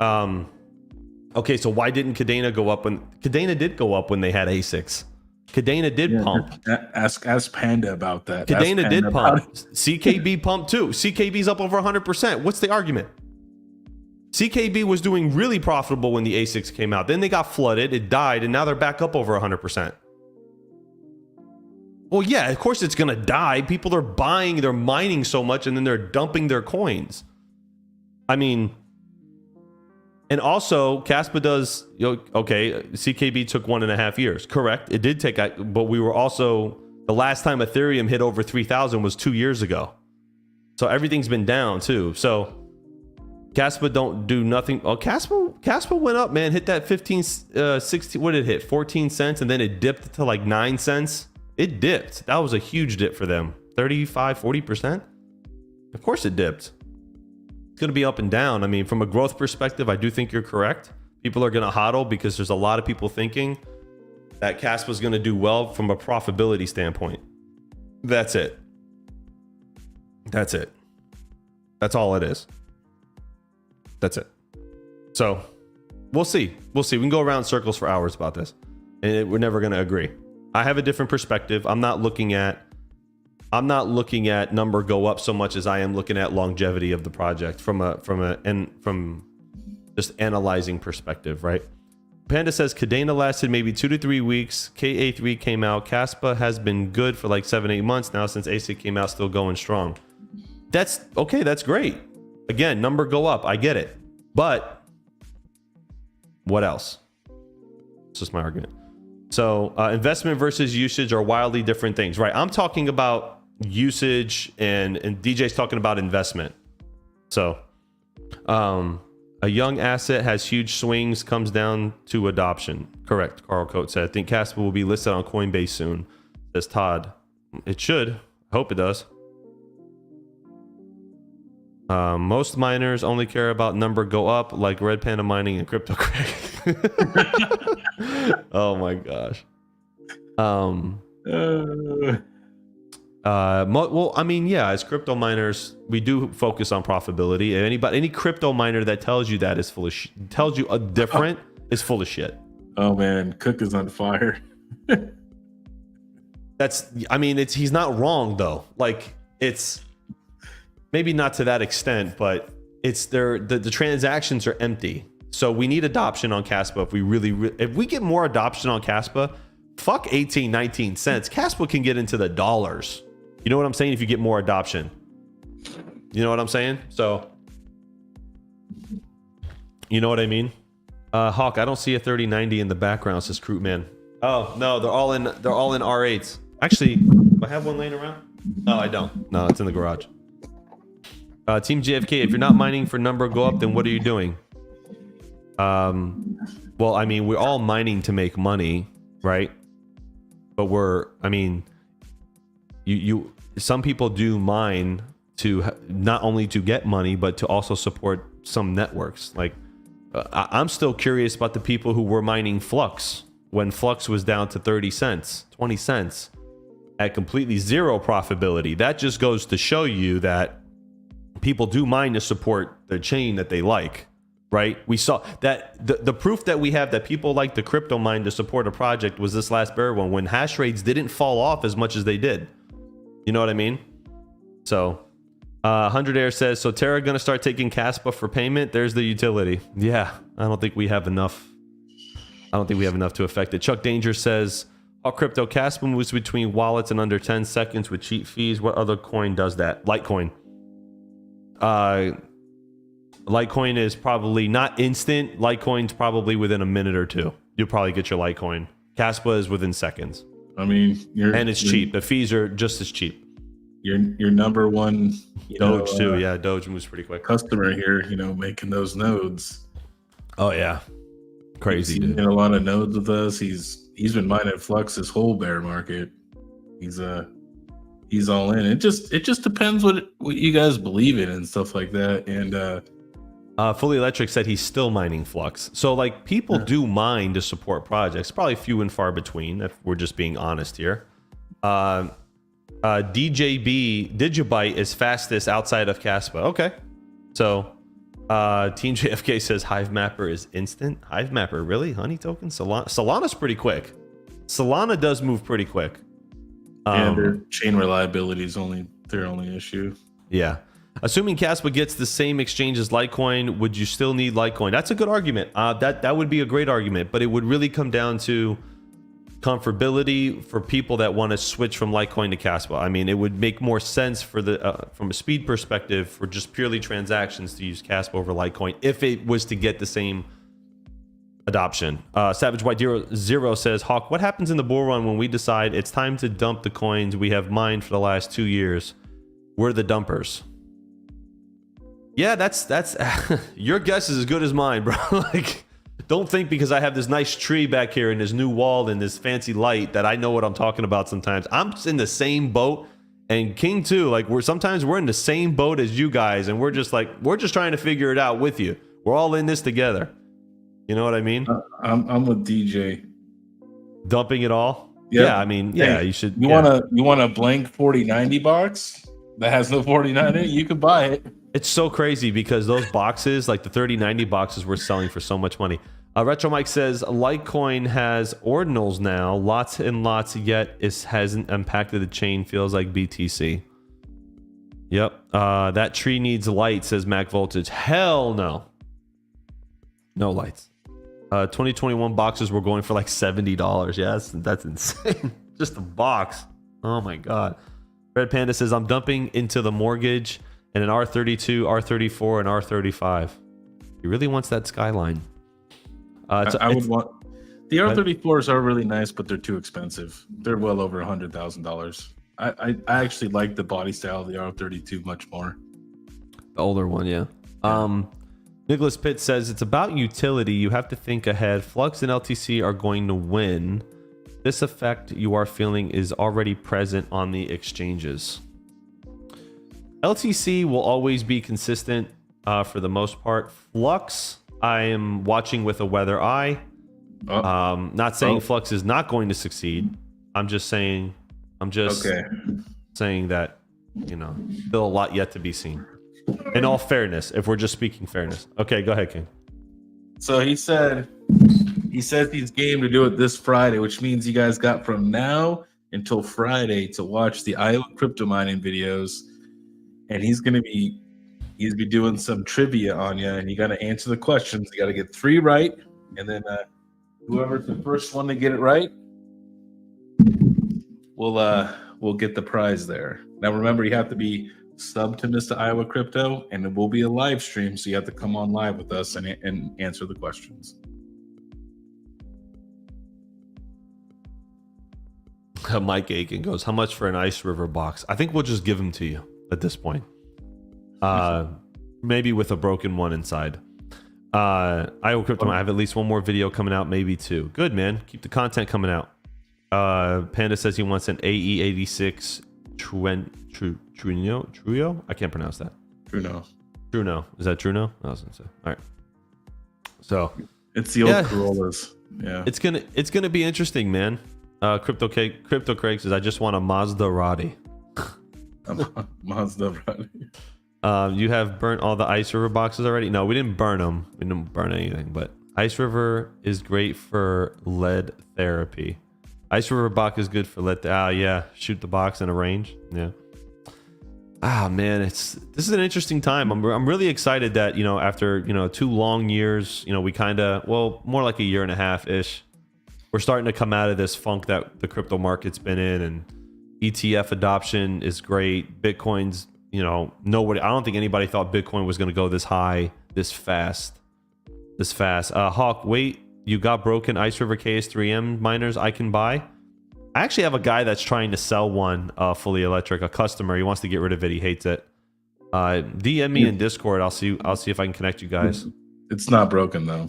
Okay, so why didn't Kadena go up when Kadena did go up when they had ASICs? Kadena did pump. Ask Panda about that. Kadena did pump. CKB pumped too. CKB's up over 100%. What's the argument? CKB was doing really profitable when the ASICs came out. Then they got flooded. It died, and now they're back up over 100%. Well, yeah, of course it's going to die. People are buying, they're mining so much, and then they're dumping their coins. I mean, and also Caspa does, okay, CKB took 1.5 years. Correct. It did take, but we were also, the last time Ethereum hit over 3,000 was 2 years ago. So everything's been down too. So Caspa don't do nothing. Oh, Caspa went up, man, hit that 15, 16, what did it hit? 14 cents, and then it dipped to like 9 cents. It dipped. That was a huge dip for them. 35, 40%. Of course it dipped. It's going to be up and down. I mean, from a growth perspective, I do think you're correct. People are going to hodl because there's a lot of people thinking that Caspa is going to do well from a profitability standpoint. That's it. That's it. That's all it is. That's it. So we'll see. We'll see. We can go around circles for hours about this, and we're never going to agree. I have a different perspective. I'm not looking at number go up so much as I am looking at longevity of the project from just analyzing perspective, right? Panda says Kadena lasted maybe 2 to 3 weeks. KA3 came out. Caspa has been good for like 7-8 months now since ASIC came out, still going strong. That's okay. That's great. Again, number go up. I get it. But what else? It's just my argument. So investment versus usage are wildly different things, right? I'm talking about usage and DJ's talking about investment. So a young asset has huge swings, comes down to adoption. Correct. Carl Coates said, I think Caspa will be listed on Coinbase soon, says Todd. It should. I hope it does. Most miners only care about number go up, like Red Panda Mining and Crypto Craig. Oh my gosh. Well, I mean, yeah, as crypto miners, we do focus on profitability. Any crypto miner that tells you that is full of tells you a different is full of shit. Oh man, Cook is on fire. He's not wrong though. Like, it's maybe not to that extent, but it's the transactions are empty. So we need adoption on Caspa. If we get more adoption on Caspa, fuck 18, 19 cents. Caspa can get into the dollars. You know what I'm saying? If you get more adoption. You know what I'm saying? So, you know what I mean? Hawk, I don't see a 3090 in the background, says Crootman. Oh no, they're all in R8s. Actually, do I have one laying around? No, I don't. No, it's in the garage. Team JFK, if you're not mining for number go up, then what are you doing? Well, I mean, we're all mining to make money, right? But some people do mine to not only to get money, but to also support some networks. Like, I'm still curious about the people who were mining Flux when Flux was down to 30 cents, 20 cents at completely zero profitability. That just goes to show you that people do mine to support the chain that they like, right? We saw that the proof that we have that people like the crypto mine to support a project was this last bear one when hash rates didn't fall off as much as they did. You know what I mean? So 100 Air says, so Terra gonna start taking Caspa for payment? There's the utility. Yeah, I don't think we have enough. I don't think we have enough to affect it. Chuck Danger says, how crypto Caspa moves between wallets in under 10 seconds with cheat fees. What other coin does that? Litecoin. Litecoin is probably not instant. Litecoin's probably within a minute or two. You'll probably get your Litecoin. Caspa is within seconds. I mean, and it's cheap. The fees are just as cheap. Your number one Doge too. Yeah, Doge moves pretty quick. Customer here, making those nodes. Oh yeah, crazy dude. A lot of nodes with us. He's been mining Flux his whole bear market. He's all in. It just depends what you guys believe in and stuff like that. And Fully Electric said he's still mining Flux. So like people do mine to support projects. Probably few and far between, if we're just being honest here. Digibyte is fastest outside of Caspa. Okay. So Team JFK says Hive Mapper is instant. Hive Mapper, really? Honey token? Solana's pretty quick. Solana does move pretty quick. And their chain reliability is their only issue. Yeah. Assuming Caspa gets the same exchange as Litecoin, would you still need Litecoin? That's a good argument. That would be a great argument, but it would really come down to comfortability for people that want to switch from Litecoin to Caspa. I mean, it would make more sense for from a speed perspective for just purely transactions to use Caspa over Litecoin if it was to get the same adoption. Savage White Zero says, Hawk, what happens in the bull run when we decide it's time to dump the coins we have mined for the last 2 years? We're the dumpers. Yeah, that's your guess is as good as mine, bro. Like, don't think because I have this nice tree back here and this new wall and this fancy light that I know what I'm talking about sometimes. I'm in the same boat, and King too. Like, we're in the same boat as you guys, and we're just trying to figure it out with you. We're all in this together. You know what I mean? I'm with DJ. Dumping it all? Yep. Yeah, I mean, yeah, you should. You want a blank 4090 box that has no 4090 in it? You could buy it. It's so crazy because those boxes, like the 3090 boxes, we're selling for so much money. Retro Mike says Litecoin has ordinals now, lots and lots, yet it hasn't impacted the chain. Feels like BTC. Yep. That tree needs light, says Mac Voltage. Hell no. No lights. 2021 boxes were going for like $70. Yeah, that's insane. Just a box. Oh my god. Red Panda says I'm dumping into the mortgage and an R32, R34, and R35. He really wants that Skyline. I would want the R34s are really nice, but they're too expensive. They're well over $100,000. I actually like the body style of the R32 much more. The older one, yeah. Nicholas Pitt says it's about utility. You have to think ahead. Flux and LTC are going to win. This effect you are feeling is already present on the exchanges. LTC will always be consistent for the most part. Flux, I am watching with a weather eye. Not saying Flux is not going to succeed. I'm just saying that, still a lot yet to be seen. In all fairness, if we're just speaking fairness. Okay, go ahead, King. So he says he's game to do it this Friday, which means you guys got from now until Friday to watch the Iowa crypto mining videos. And he's gonna be doing some trivia on you, and you got to answer the questions. You got to get 3 right, and then whoever's the first one to get it right, we'll get the prize there. Now remember, you have to be sub to Mr. Iowa Crypto, and it will be a live stream, so you have to come on live with us and answer the questions. Mike Aiken goes, how much for an Ice River box? I think we'll just give them to you at this point. Maybe with a broken one inside. Iowa Crypto, I have at least one more video coming out, maybe two. Good, man. Keep the content coming out. Panda says he wants an AE86 Truyo? I can't pronounce that. Truno. Is that Truno? I was gonna say. All right. So it's the old Corollas. Yeah. It's gonna be interesting, man. Crypto Craig says, I just want a Maserati. Maserati. You have burnt all the Ice River boxes already? No, we didn't burn them. We didn't burn anything, but Ice River is great for lead therapy. Ice River box is good for lead. Yeah, shoot the box in a range. Yeah. Man, this is an interesting time. I'm really excited that, after 2 long years, we kind of, more like a year and a half ish, we're starting to come out of this funk that the crypto market's been in, and ETF adoption is great. Bitcoin's, nobody, I don't think anybody thought Bitcoin was going to go this high, this fast. Hawk, wait, you got broken Ice River KS3M miners I can buy? I actually have a guy that's trying to sell one fully electric, a customer. He wants to get rid of it. He hates it. DM me in Discord. I'll see if I can connect you guys. It's not broken though.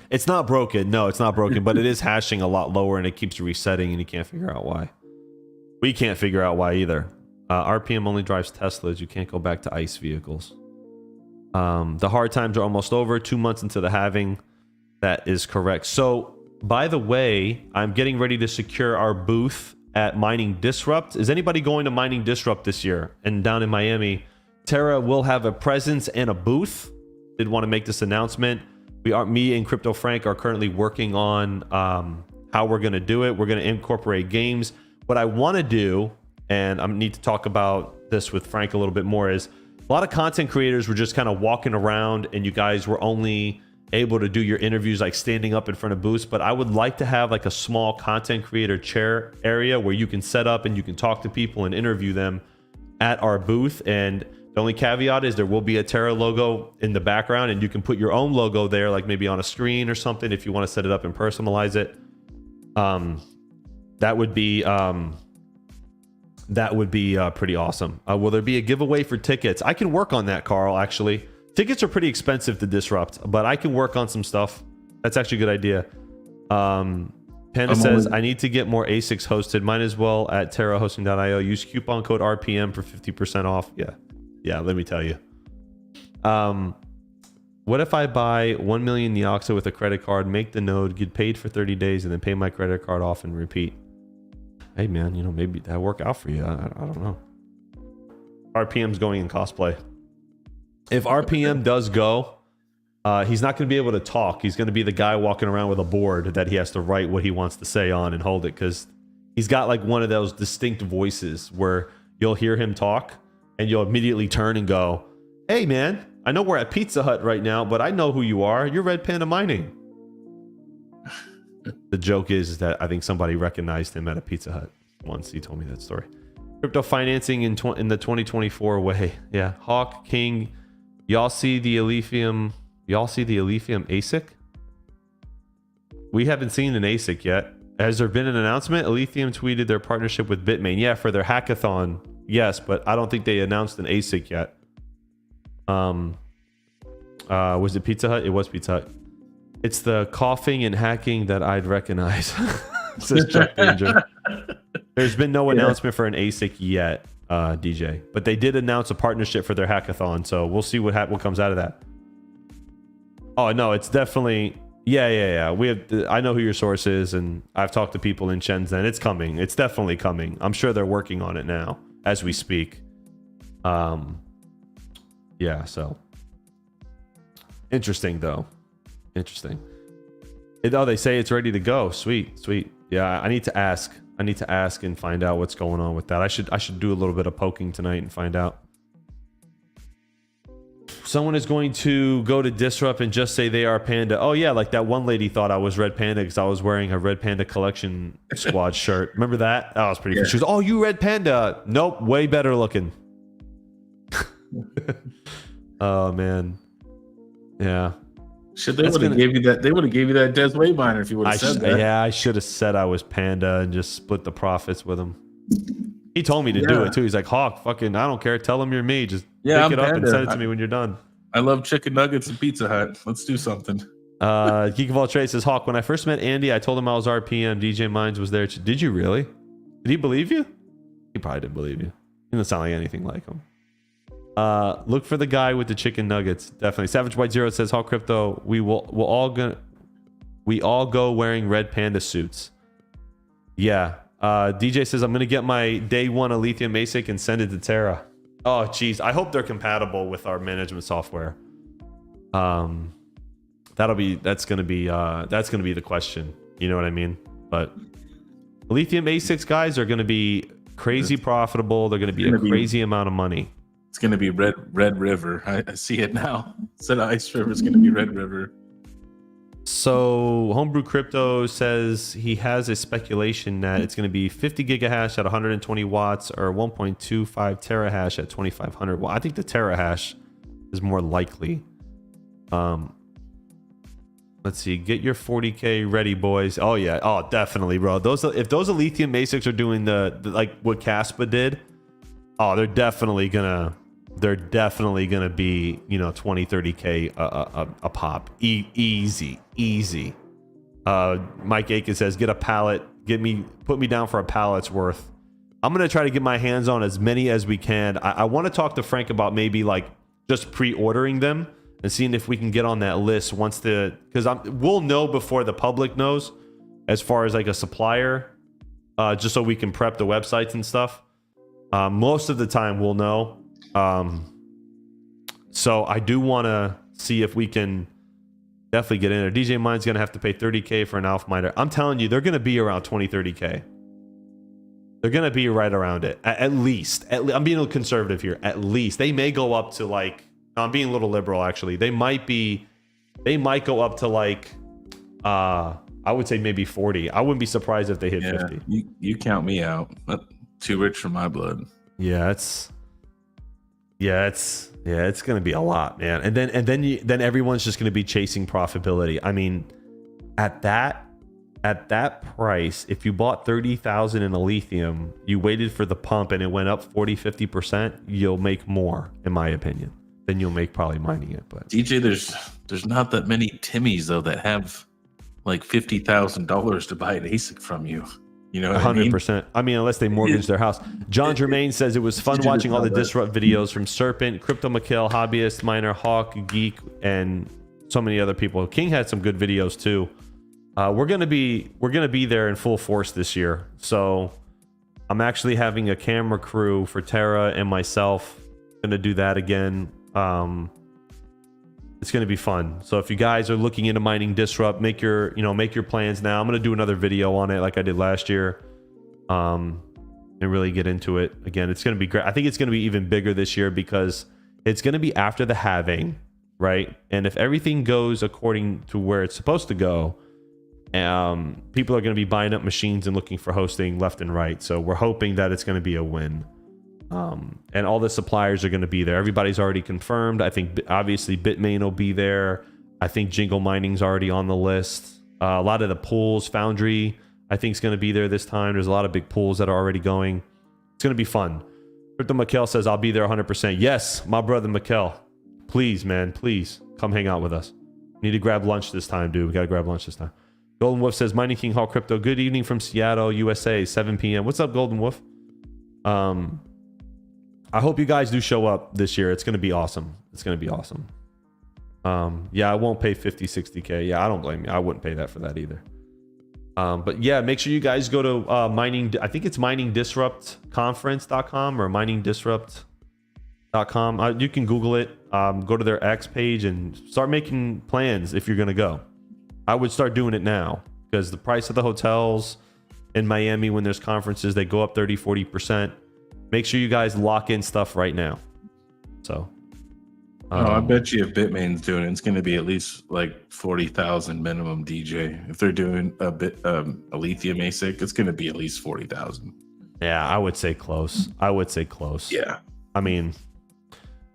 It's not broken. No, it's not broken, but it is hashing a lot lower and it keeps resetting and you can't figure out why. We can't figure out why either. RPM only drives Teslas. You can't go back to ICE vehicles. The hard times are almost over. 2 months into the halving. That is correct. So, by the way, I'm getting ready to secure our booth at Mining Disrupt. Is anybody going to Mining Disrupt this year? And down in Miami, Terra will have a presence and a booth. Did want to make this announcement. Me and Crypto Frank are currently working on how we're going to do it. We're going to incorporate games. What I want to do, and I need to talk about this with Frank a little bit more, is a lot of content creators were just kind of walking around and you guys were only able to do your interviews like standing up in front of booths, but I would like to have like a small content creator chair area where you can set up and you can talk to people and interview them at our booth. And the only caveat is there will be a Terra logo in the background and you can put your own logo there, like maybe on a screen or something if you want to set it up and personalize it. That would be pretty awesome. Will there be a giveaway for tickets? I can work on that, Carl, actually. Tickets are pretty expensive to Disrupt, but I can work on some stuff. That's actually a good idea. Panda says, I need to get more ASICs hosted. Might as well at terrahosting.io. Use coupon code RPM for 50% off. Yeah, let me tell you. What if I buy 1 million Neoxa with a credit card, make the node, get paid for 30 days, and then pay my credit card off and repeat? Hey, man, maybe that'll work out for you. I don't know. RPM's going in cosplay. If RPM does go, he's not going to be able to talk. He's going to be the guy walking around with a board that he has to write what he wants to say on and hold it, because he's got like one of those distinct voices where you'll hear him talk and you'll immediately turn and go, hey, man, I know we're at Pizza Hut right now, but I know who you are. You're Red Panda Mining. The joke is that I think somebody recognized him at a Pizza Hut once. He told me that story. Crypto financing in the 2024 way. Yeah. Hawk, KiiNG. Y'all see the Alephium ASIC? We haven't seen an ASIC yet. Has there been an announcement? Alephium tweeted their partnership with Bitmain. Yeah, for their hackathon. Yes, but I don't think they announced an ASIC yet. Was it Pizza Hut? It was Pizza Hut. It's the coughing and hacking that I'd recognize. Says Chuck Danger. There's been no announcement for an ASIC yet. DJ, but they did announce a partnership for their hackathon, so we'll see what comes out of that. Oh no, it's definitely yeah. I know who your source is, and I've talked to people in Shenzhen. It's coming. It's definitely coming. I'm sure they're working on it now as we speak. Yeah. So interesting though. Interesting. They say it's ready to go. Sweet. Yeah, I need to ask and find out what's going on with that. I should do a little bit of poking tonight and find out. Someone is going to go to Disrupt and just say they are Panda. Oh yeah, like that one lady thought I was Red Panda because I was wearing a Red Panda Collection Squad shirt. Remember that? That was pretty cool. She was, oh, you Red Panda. Nope, way better looking. Oh man, yeah. Should they would have gave you that? They would have gave you that Des Way miner if you would have said that. Yeah, I should have said I was Panda and just split the profits with him. He told me to do it too. He's like, Hawk, fucking, I don't care. Tell him you're me. Just pick it up and send it to me when you're done. I love chicken nuggets and Pizza Hut. Let's do something. Geek of All Trades says, Hawk, when I first met Andy, I told him I was RPM. DJ Mines was there. Did you really? Did he believe you? He probably didn't believe you. He doesn't sound like anything like him. Look for the guy with the chicken nuggets. Definitely. Savage White Zero says, Hawk Crypto, we all go wearing red panda suits. Yeah. DJ says, I'm gonna get my day one of lithium ASIC and send it to Terra. Oh geez, I hope they're compatible with our management software. That's gonna be the question. You know what I mean? But lithium ASICs guys are gonna be crazy profitable. They're gonna be a crazy amount of money. It's gonna be Red River. I see it now. Instead of Ice River, it's gonna be Red River. So Homebrew Crypto says he has a speculation that it's going to be 50 gigahash at 120 watts or 1.25 terahash at 2500 watts. I think the terahash is more likely. Let's see. Get your 40K ready, boys. Oh yeah. Oh, definitely, bro. If those lithium ASICs are doing the like what Caspa did, oh, they're definitely gonna be, 20, 30K a pop. Easy. Mike Aiken says, get a pallet. Put me down for a pallet's worth. I'm going to try to get my hands on as many as we can. I want to talk to Frank about maybe like just pre-ordering them and seeing if we can get on that list because we'll know before the public knows as far as like a supplier, just so we can prep the websites and stuff. Most of the time we'll know. So I do want to see if we can definitely get in there. DJ Mine's going to have to pay 30K for an alpha miner. I'm telling you, they're going to be around 20, 30K. They're going to be right around it. At least. I'm being a little conservative here. At least. They may go up to like, I'm being a little liberal actually. They might go up to like, I would say maybe 40. I wouldn't be surprised if they hit 50. You count me out. Too rich for my blood. Yeah, it's gonna be a lot, man. And then everyone's just gonna be chasing profitability. I mean, at that price, if you bought 30,000 in a lithium, you waited for the pump and it went up 40-50%, you'll make more, in my opinion, than you'll make probably mining it. But DJ, there's not that many Timmies though that have like $50,000 to buy an ASIC from you. You know, 100%. I mean, unless they mortgage their house. John Germain says it was fun watching all the Disrupt videos from Serpent, Crypto McKill, Hobbyist, Miner, Hawk, Geek, and so many other people. KiiNG had some good videos too. We're gonna be there in full force this year. So I'm actually having a camera crew for Terra and myself. Gonna do that again. It's going to be fun. So if you guys are looking into mining Disrupt, make your plans now. I'm going to do another video on it like I did last year, and really get into it again. It's going to be great. I think it's going to be even bigger this year because it's going to be after the halving, right? And if everything goes according to where it's supposed to go, people are going to be buying up machines and looking for hosting left and right. So we're hoping that it's going to be a win. And all the suppliers are going to be there. Everybody's already confirmed. I think obviously Bitmain will be there. I think Jingle Mining's already on the list. A lot of the pools, Foundry, I think is going to be there this time. There's a lot of big pools that are already going. It's going to be fun. Crypto Mikkel says, I'll be there 100%. Yes, my brother Mikkel. Please, man, please come hang out with us. Need to grab lunch this time, dude. We got to grab lunch this time. Golden Wolf says, Mining King Hall Crypto. Good evening from Seattle, USA, 7 p.m. What's up, Golden Wolf? I hope you guys do show up this year. It's going to be awesome. It's going to be awesome. Yeah, I won't pay 50, 60K. Yeah, I don't blame you. I wouldn't pay that for that either. But yeah, make sure you guys go to I think it's miningdisruptconference.com or miningdisrupt.com. You can Google it. Go to their X page and start making plans if you're going to go. I would start doing it now because the price of the hotels in Miami when there's conferences, they go up 30, 40%. Make sure you guys lock in stuff right now. So, I bet you if Bitmain's doing it, it's going to be at least like 40,000 minimum, DJ. If they're doing a lithium ASIC, it's going to be at least 40,000. Yeah, I would say close. Yeah. I mean,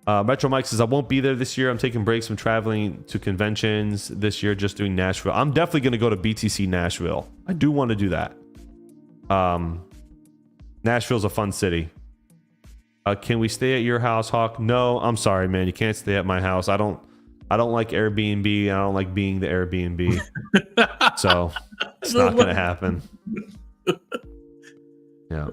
Metro Mike says, I won't be there this year. I'm taking breaks from traveling to conventions this year, just doing Nashville. I'm definitely going to go to BTC Nashville. I do want to do that. Nashville's a fun city. Can we stay at your house, Hawk? No, I'm sorry, man. You can't stay at my house. I don't like Airbnb. I don't like being the Airbnb. So it's not going to happen. Yeah.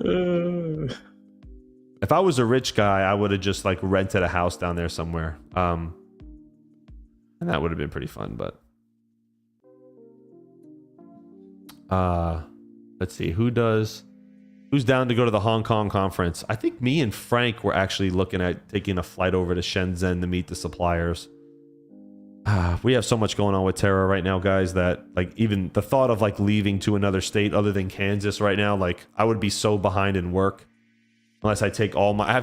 If I was a rich guy, I would have just like rented a house down there somewhere. And that would have been pretty fun, but let's see who's down to go to the Hong Kong conference. I think me and Frank were actually looking at taking a flight over to Shenzhen to meet the suppliers. We have so much going on with Terra right now, guys, that like even the thought of like leaving to another state other than Kansas right now, like I would be so behind in work. Unless I have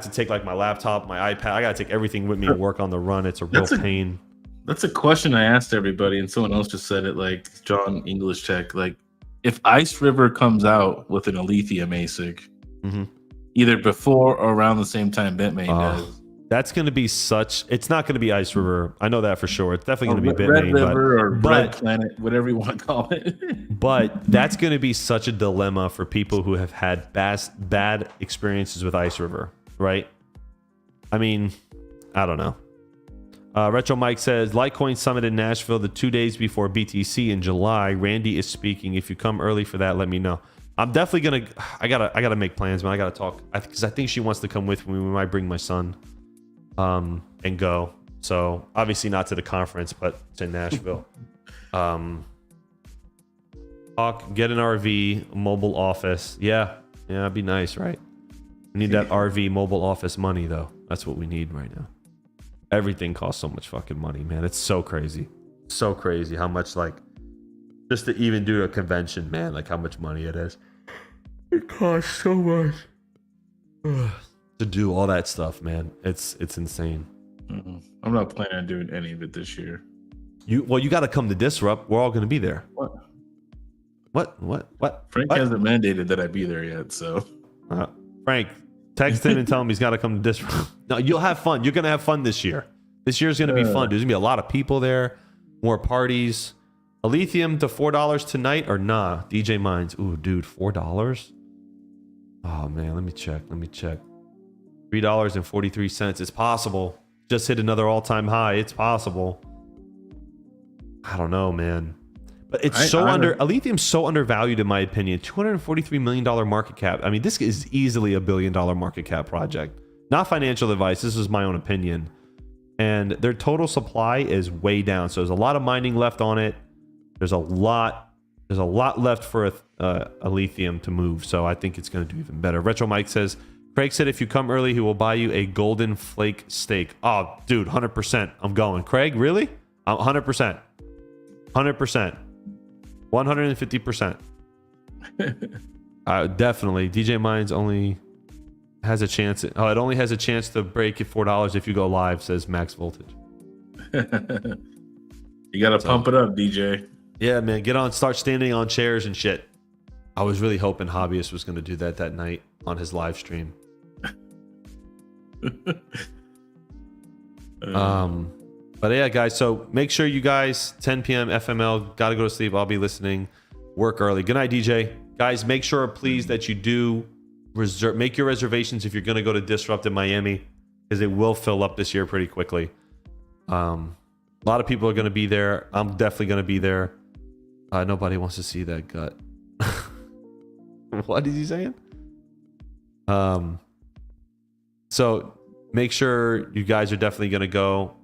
to take like my laptop, my iPad. I got to take everything with me to work on the run. It's a real pain. That's a question I asked everybody, and someone else just said it, like John English Tech. Like, if Ice River comes out with an Alethea ASIC, either before or around the same time Bitmain does, that's going to be it's not going to be Ice River. I know that for sure. It's definitely going to be Red Bitmain. River or Red Planet, whatever you want to call it. But that's going to be such a dilemma for people who have had bad experiences with Ice River, right? I mean, I don't know. Retro Mike says, Litecoin Summit in Nashville the 2 days before BTC in July. Randy is speaking. If you come early for that, let me know. I'm definitely going to... I gotta make plans, man. I got to talk. Because I think she wants to come with me. We might bring my son. And go. So obviously not to the conference, but to Nashville. Hawk, get an RV, mobile office. Yeah, it'd be nice, right? We need that RV mobile office money though. That's what we need right now. Everything costs so much fucking money, man. It's so crazy. So crazy how much, like, just to even do a convention, man, like how much money it is. It costs so much. To do all that stuff, man. It's insane. I'm not planning on doing any of it this year. You got to come to Disrupt. We're all going to be there. What? Frank hasn't mandated that I be there yet, so. Frank, text him and tell him he's got to come to Disrupt. No, you'll have fun. You're going to have fun this year. This year's going to be fun. There's going to be a lot of people there, more parties. Alethea to $4 tonight or nah? DJ Mines. Ooh, dude, $4? Oh, man, let me check. $3.43. It's possible. Just hit another all-time high. It's possible. I don't know, man. But it's Aletheum's so undervalued in my opinion. $243 million market cap. I mean, this is easily $1 billion market cap project. Not financial advice. This is my own opinion. And their total supply is way down. So there's a lot of mining left on it. There's a lot left for Aletheum to move. So I think it's going to do even better. Retro Mike says, Craig said if you come early, he will buy you a golden flake steak. Oh, dude, 100%. I'm going. Craig, really? 100%. 100%. 150%. Definitely. DJ Mines only has a chance. It only has a chance to break at $4 if you go live, says Max Voltage. You got to pump it up, DJ. Yeah, man. Get on, start standing on chairs and shit. I was really hoping Hobbyist was going to do that night on his live stream. But yeah, guys, so make sure you guys 10 p.m. FML, gotta go to sleep. I'll be listening. Work early. Good night, DJ. Guys, make sure please that you do make your reservations if you're gonna go to Disrupt in Miami, because it will fill up this year pretty quickly. A lot of people are gonna be there. I'm definitely gonna be there. Nobody wants to see that gut. What is he saying? So make sure you guys are definitely going to go.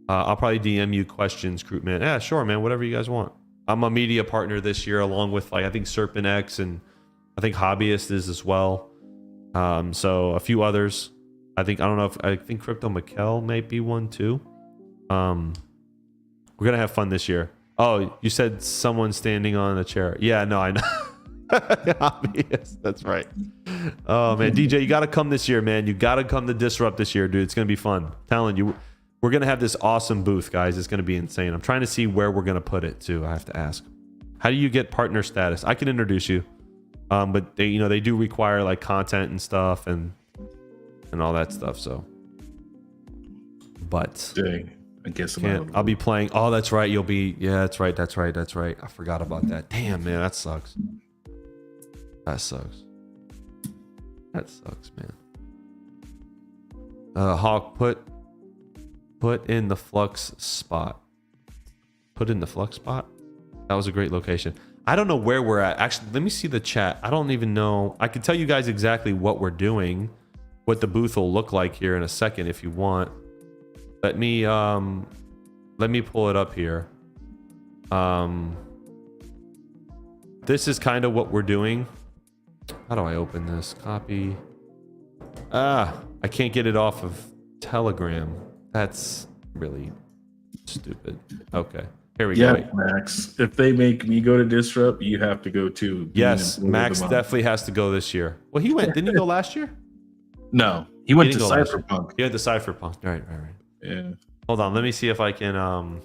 I'll probably DM you questions, Croup Man. Yeah, sure, man. Whatever you guys want. I'm a media partner this year, along with I think Serpent X, and I think Hobbyist is as well. So a few others. I think Crypto Mikkel might be one too. We're gonna have fun this year. Oh, you said someone standing on a chair. Yeah, no, I know. Obvious. That's right. Oh man, DJ, you got to come this year, man. You got to come to Disrupt this year, dude. It's gonna be fun. I'm telling you, we're gonna have this awesome booth, guys. It's gonna be insane. I'm trying to see where we're gonna put it too. I have to ask. How do you get partner status? I can introduce you, but they do require like content and stuff and all that stuff. So But dang, I guess I'll be playing. Oh, that's right. You'll be. Yeah, that's right. That's right. That's right. I forgot about that. Damn, man, that sucks. That sucks. That sucks, man. Hawk, put in the flux spot. Put in the flux spot. That was a great location. I don't know where we're at. Actually, let me see the chat. I don't even know. I can tell you guys exactly what we're doing, what the booth will look like here in a second if you want. Let me pull it up here. This is kind of what we're doing. How do I open this? Copy. I can't get it off of Telegram. That's really stupid. Okay. Here we go. Yeah, Max. If they make me go to Disrupt, you have to go too. Yes, Max definitely has to go this year. Well, he went. Didn't he go last year? No, he went to Cypherpunk. He went to Cypherpunk. Right. Yeah. Hold on. Let me see if I can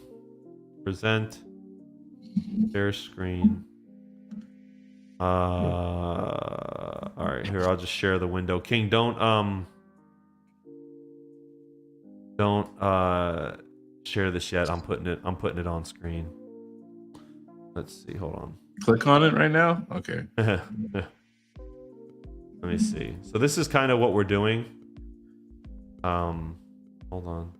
present share screen. All right. Here, I'll just share the window. King, don't share this yet. I'm putting it on screen. Let's see. Hold on. Click on it right now. Okay. Let me see. So this is kind of what we're doing. Hold on.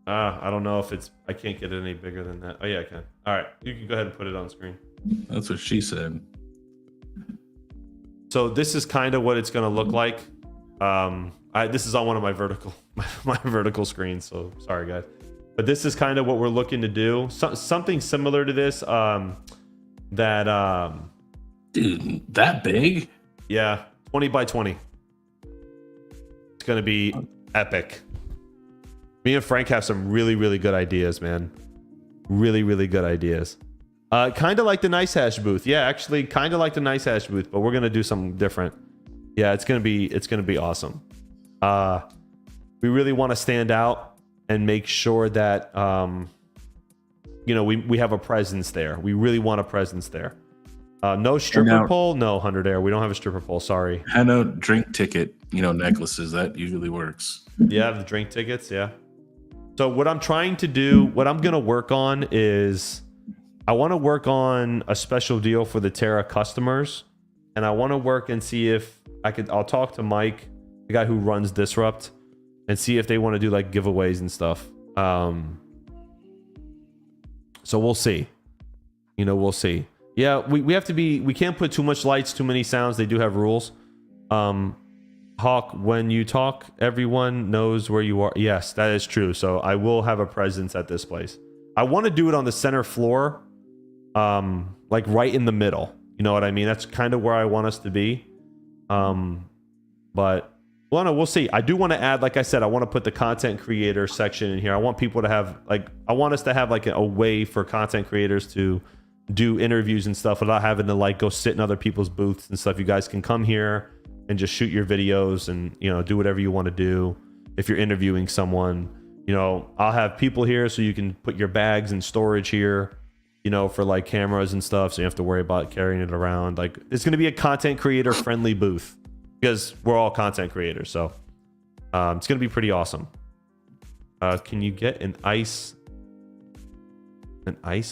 I don't know if I can't get it any bigger than that. Oh yeah, I can. All right, you can go ahead and put it on screen. That's what she said. So this is kind of what it's going to look like. This is on one of my vertical screens. So sorry guys, but this is kind of what we're looking to do. Something similar to this. Dude, that big? Yeah, 20 by 20. It's going to be epic. Me and Frank have some really, really good ideas, man. Really, really good ideas. Kind of like the Nice Hash booth. Yeah, actually, kind of like the Nice Hash booth, but we're gonna do something different. Yeah, it's gonna be awesome. We really want to stand out and make sure that we have a presence there. We really want a presence there. No stripper pole, no 100 Air. We don't have a stripper pole. Sorry. I know drink ticket, necklaces that usually works. Yeah, the drink tickets. Yeah. So what I'm trying to do, what I'm gonna work on is, I want to work on a special deal for the Terra customers, and I want to work and see if I'll talk to Mike, the guy who runs Disrupt, and see if they want to do like giveaways and stuff. So we'll see. We'll see. Yeah, we have to be. We can't put too much lights, too many sounds. They do have rules. Hawk, when you talk, everyone knows where you are. Yes, that is true. So I will have a presence at this place. I want to do it on the center floor, like right in the middle. You know what I mean? That's kind of where I want us to be. But well, no, we'll see. I do want to add, like I said, I want to put the content creator section in here. I want people to have I want us to have like a way for content creators to do interviews and stuff without having to like go sit in other people's booths and stuff. You guys can come here and just shoot your videos and do whatever you want to do. If you're interviewing someone, I'll have people here so you can put your bags in storage here, for like cameras and stuff, so you don't have to worry about carrying it around. Like, it's going to be a content creator friendly booth because we're all content creators. So it's going to be pretty awesome. Can you get an ice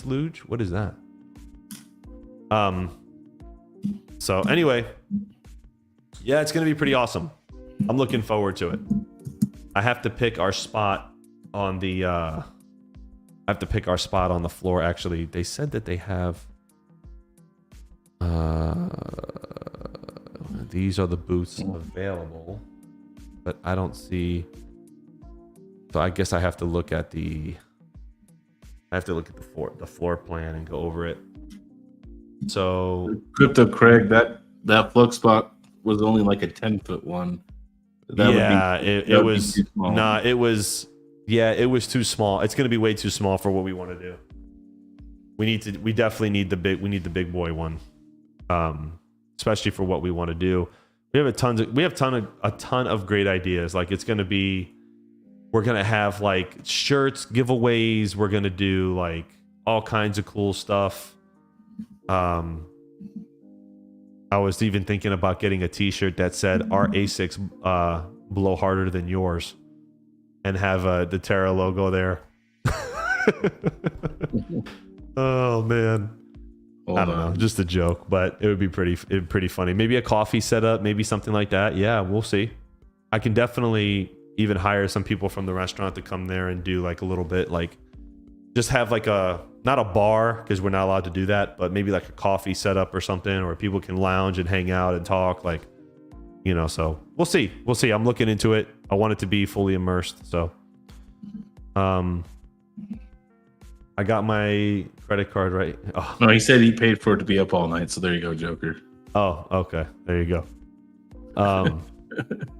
luge? What is that? So anyway, yeah, it's going to be pretty awesome. I'm looking forward to it. I have to pick our spot on the floor. Actually, they said that they have these are the booths available, but I don't see. So I guess I have to look at the floor plan and go over it. So Crypto Craig, that flux spot was only like a 10-foot one. It was too small. It's going to be way too small for what we want to do. We definitely need the big boy one. Especially for what we want to do. We have a ton of great ideas. Like, it's going to be, we're going to have like shirts, giveaways. We're going to do like all kinds of cool stuff. I was even thinking about getting a t-shirt that said our ASICs blow harder than yours. and have the Terra logo there. Oh man. I don't know, just a joke, but it would be pretty funny. Maybe a coffee setup, maybe something like that. Yeah, we'll see. I can definitely even hire some people from the restaurant to come there and do like a little bit, like just have like not a bar because we're not allowed to do that, but maybe like a coffee setup or something, or people can lounge and hang out and talk, like, you know. So we'll see. I'm looking into it. I want it to be fully immersed. So, I got my credit card right. Oh. No, he said he paid for it to be up all night. So there you go, Joker. Oh, okay. There you go.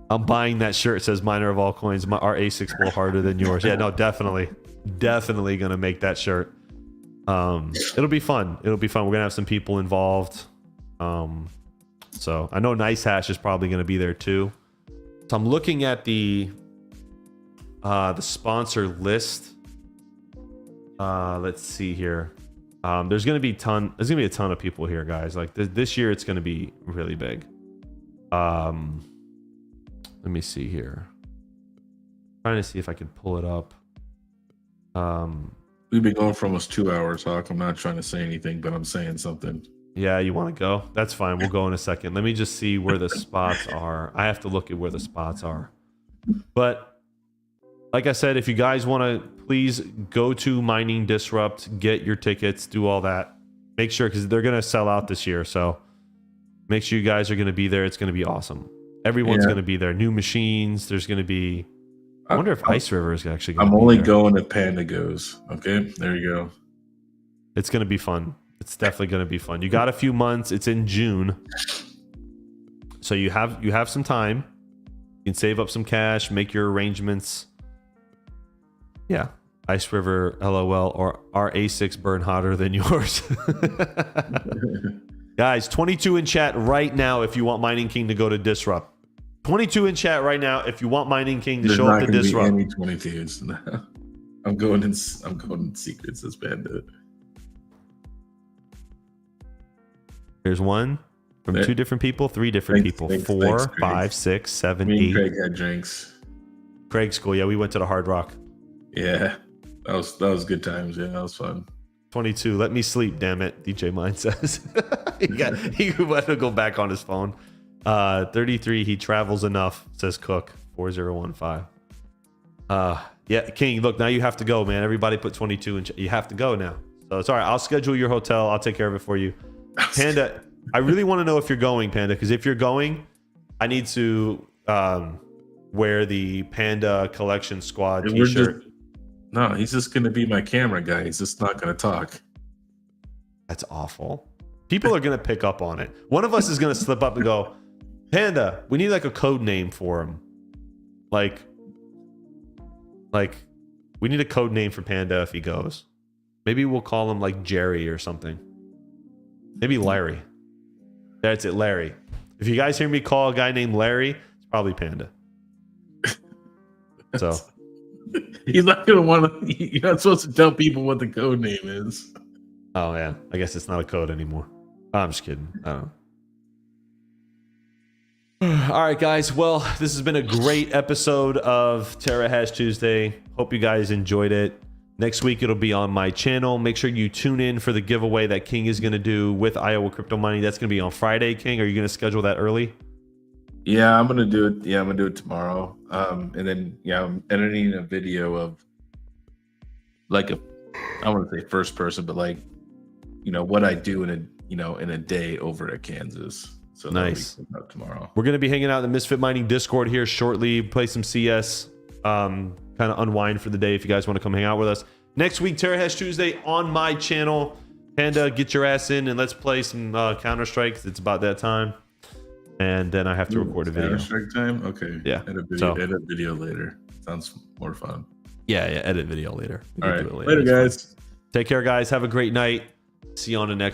I'm buying that shirt. It says "Miner of all coins." Our A6 blow harder than yours. Yeah, no, definitely gonna make that shirt. It'll be fun. We're gonna have some people involved. So I know Nice Hash is probably gonna be there too. So I'm looking at the sponsor list. Let's see here. There's gonna be a ton of people here, guys. Like this year, it's gonna be really big. Let me see here. Trying to see if I can pull it up. We've been going for almost 2 hours, Hawk. I'm not trying to say anything, but I'm saying something. Yeah, you want to go? That's fine. We'll go in a second. Let me just see where the spots are. I have to look at where the spots are. But like I said, if you guys want to, please go to Mining Disrupt, get your tickets, do all that. Make sure, because they're going to sell out this year. So make sure you guys are going to be there. It's going to be awesome. Everyone's going to be there. New machines. There's going to be... I wonder if Ice River is actually going to be I'm only there. going if Panda goes. Okay, there you go. It's going to be fun. It's definitely going to be fun. You got a few months. It's in June. So you have some time. You can save up some cash, make your arrangements. Yeah. Ice River, LOL, or our A6 burn hotter than yours. Guys, 22 in chat right now if you want Mining King to go to Disrupt. 22 in chat right now if you want Mining King to show up to Disrupt. There's not going to be any 22s. No. I'm going in secrets as Panda. There's one from 2 different people, 3 different people, 4, 5, 6, 7, 8. Craig had drinks. Craig's cool. Yeah, we went to the Hard Rock. Yeah, that was good times. Yeah, that was fun. 22. Let me sleep, damn it. DJ Mine says he went to go back on his phone. 33. He travels enough, says Cook 4015. Yeah, King. Look, now you have to go, man. Everybody put 22 in. You have to go now. So it's all right. I'll schedule your hotel. I'll take care of it for you. Panda, I really want to know if you're going, Panda, because if you're going, I need to wear the Panda Collection Squad t-shirt. No, he's just going to be my camera guy. He's just not going to talk. That's awful. People are going to pick up on it. One of us is going to slip up and go, Panda, we need like a code name for him. Like we need a code name for Panda if he goes. Maybe we'll call him like Jerry or something. Maybe Larry. That's it, Larry. If you guys hear me call a guy named Larry, it's probably Panda. So he's not gonna want to. You're not supposed to tell people what the code name is. Oh yeah, I guess it's not a code anymore. I'm just kidding. I don't know. All right, guys. Well, this has been a great episode of Terrahash Tuesday. Hope you guys enjoyed it. Next week, it'll be on my channel. Make sure you tune in for the giveaway that King is going to do with Iowa Crypto Mining. That's going to be on Friday, King. Are you going to schedule that early? Yeah, I'm going to do it. Yeah, I'm going to do it tomorrow. And then, yeah, I'm editing a video of like I don't want to say first person, but like, you know, what I do in a day over at Kansas. So nice. Tomorrow. We're going to be hanging out in the Misfit Mining Discord here shortly. Play some CS. Kind of unwind for the day if you guys want to come hang out with us. Next week, Terrahash Tuesday on my channel. Panda, get your ass in and let's play some Counter-Strike. It's about that time. And then I have to record a video. Counter-Strike time? Okay. Yeah. Edit video later. Sounds more fun. Yeah, edit video later. All right. Later, guys. Take care, guys. Have a great night. See you on the next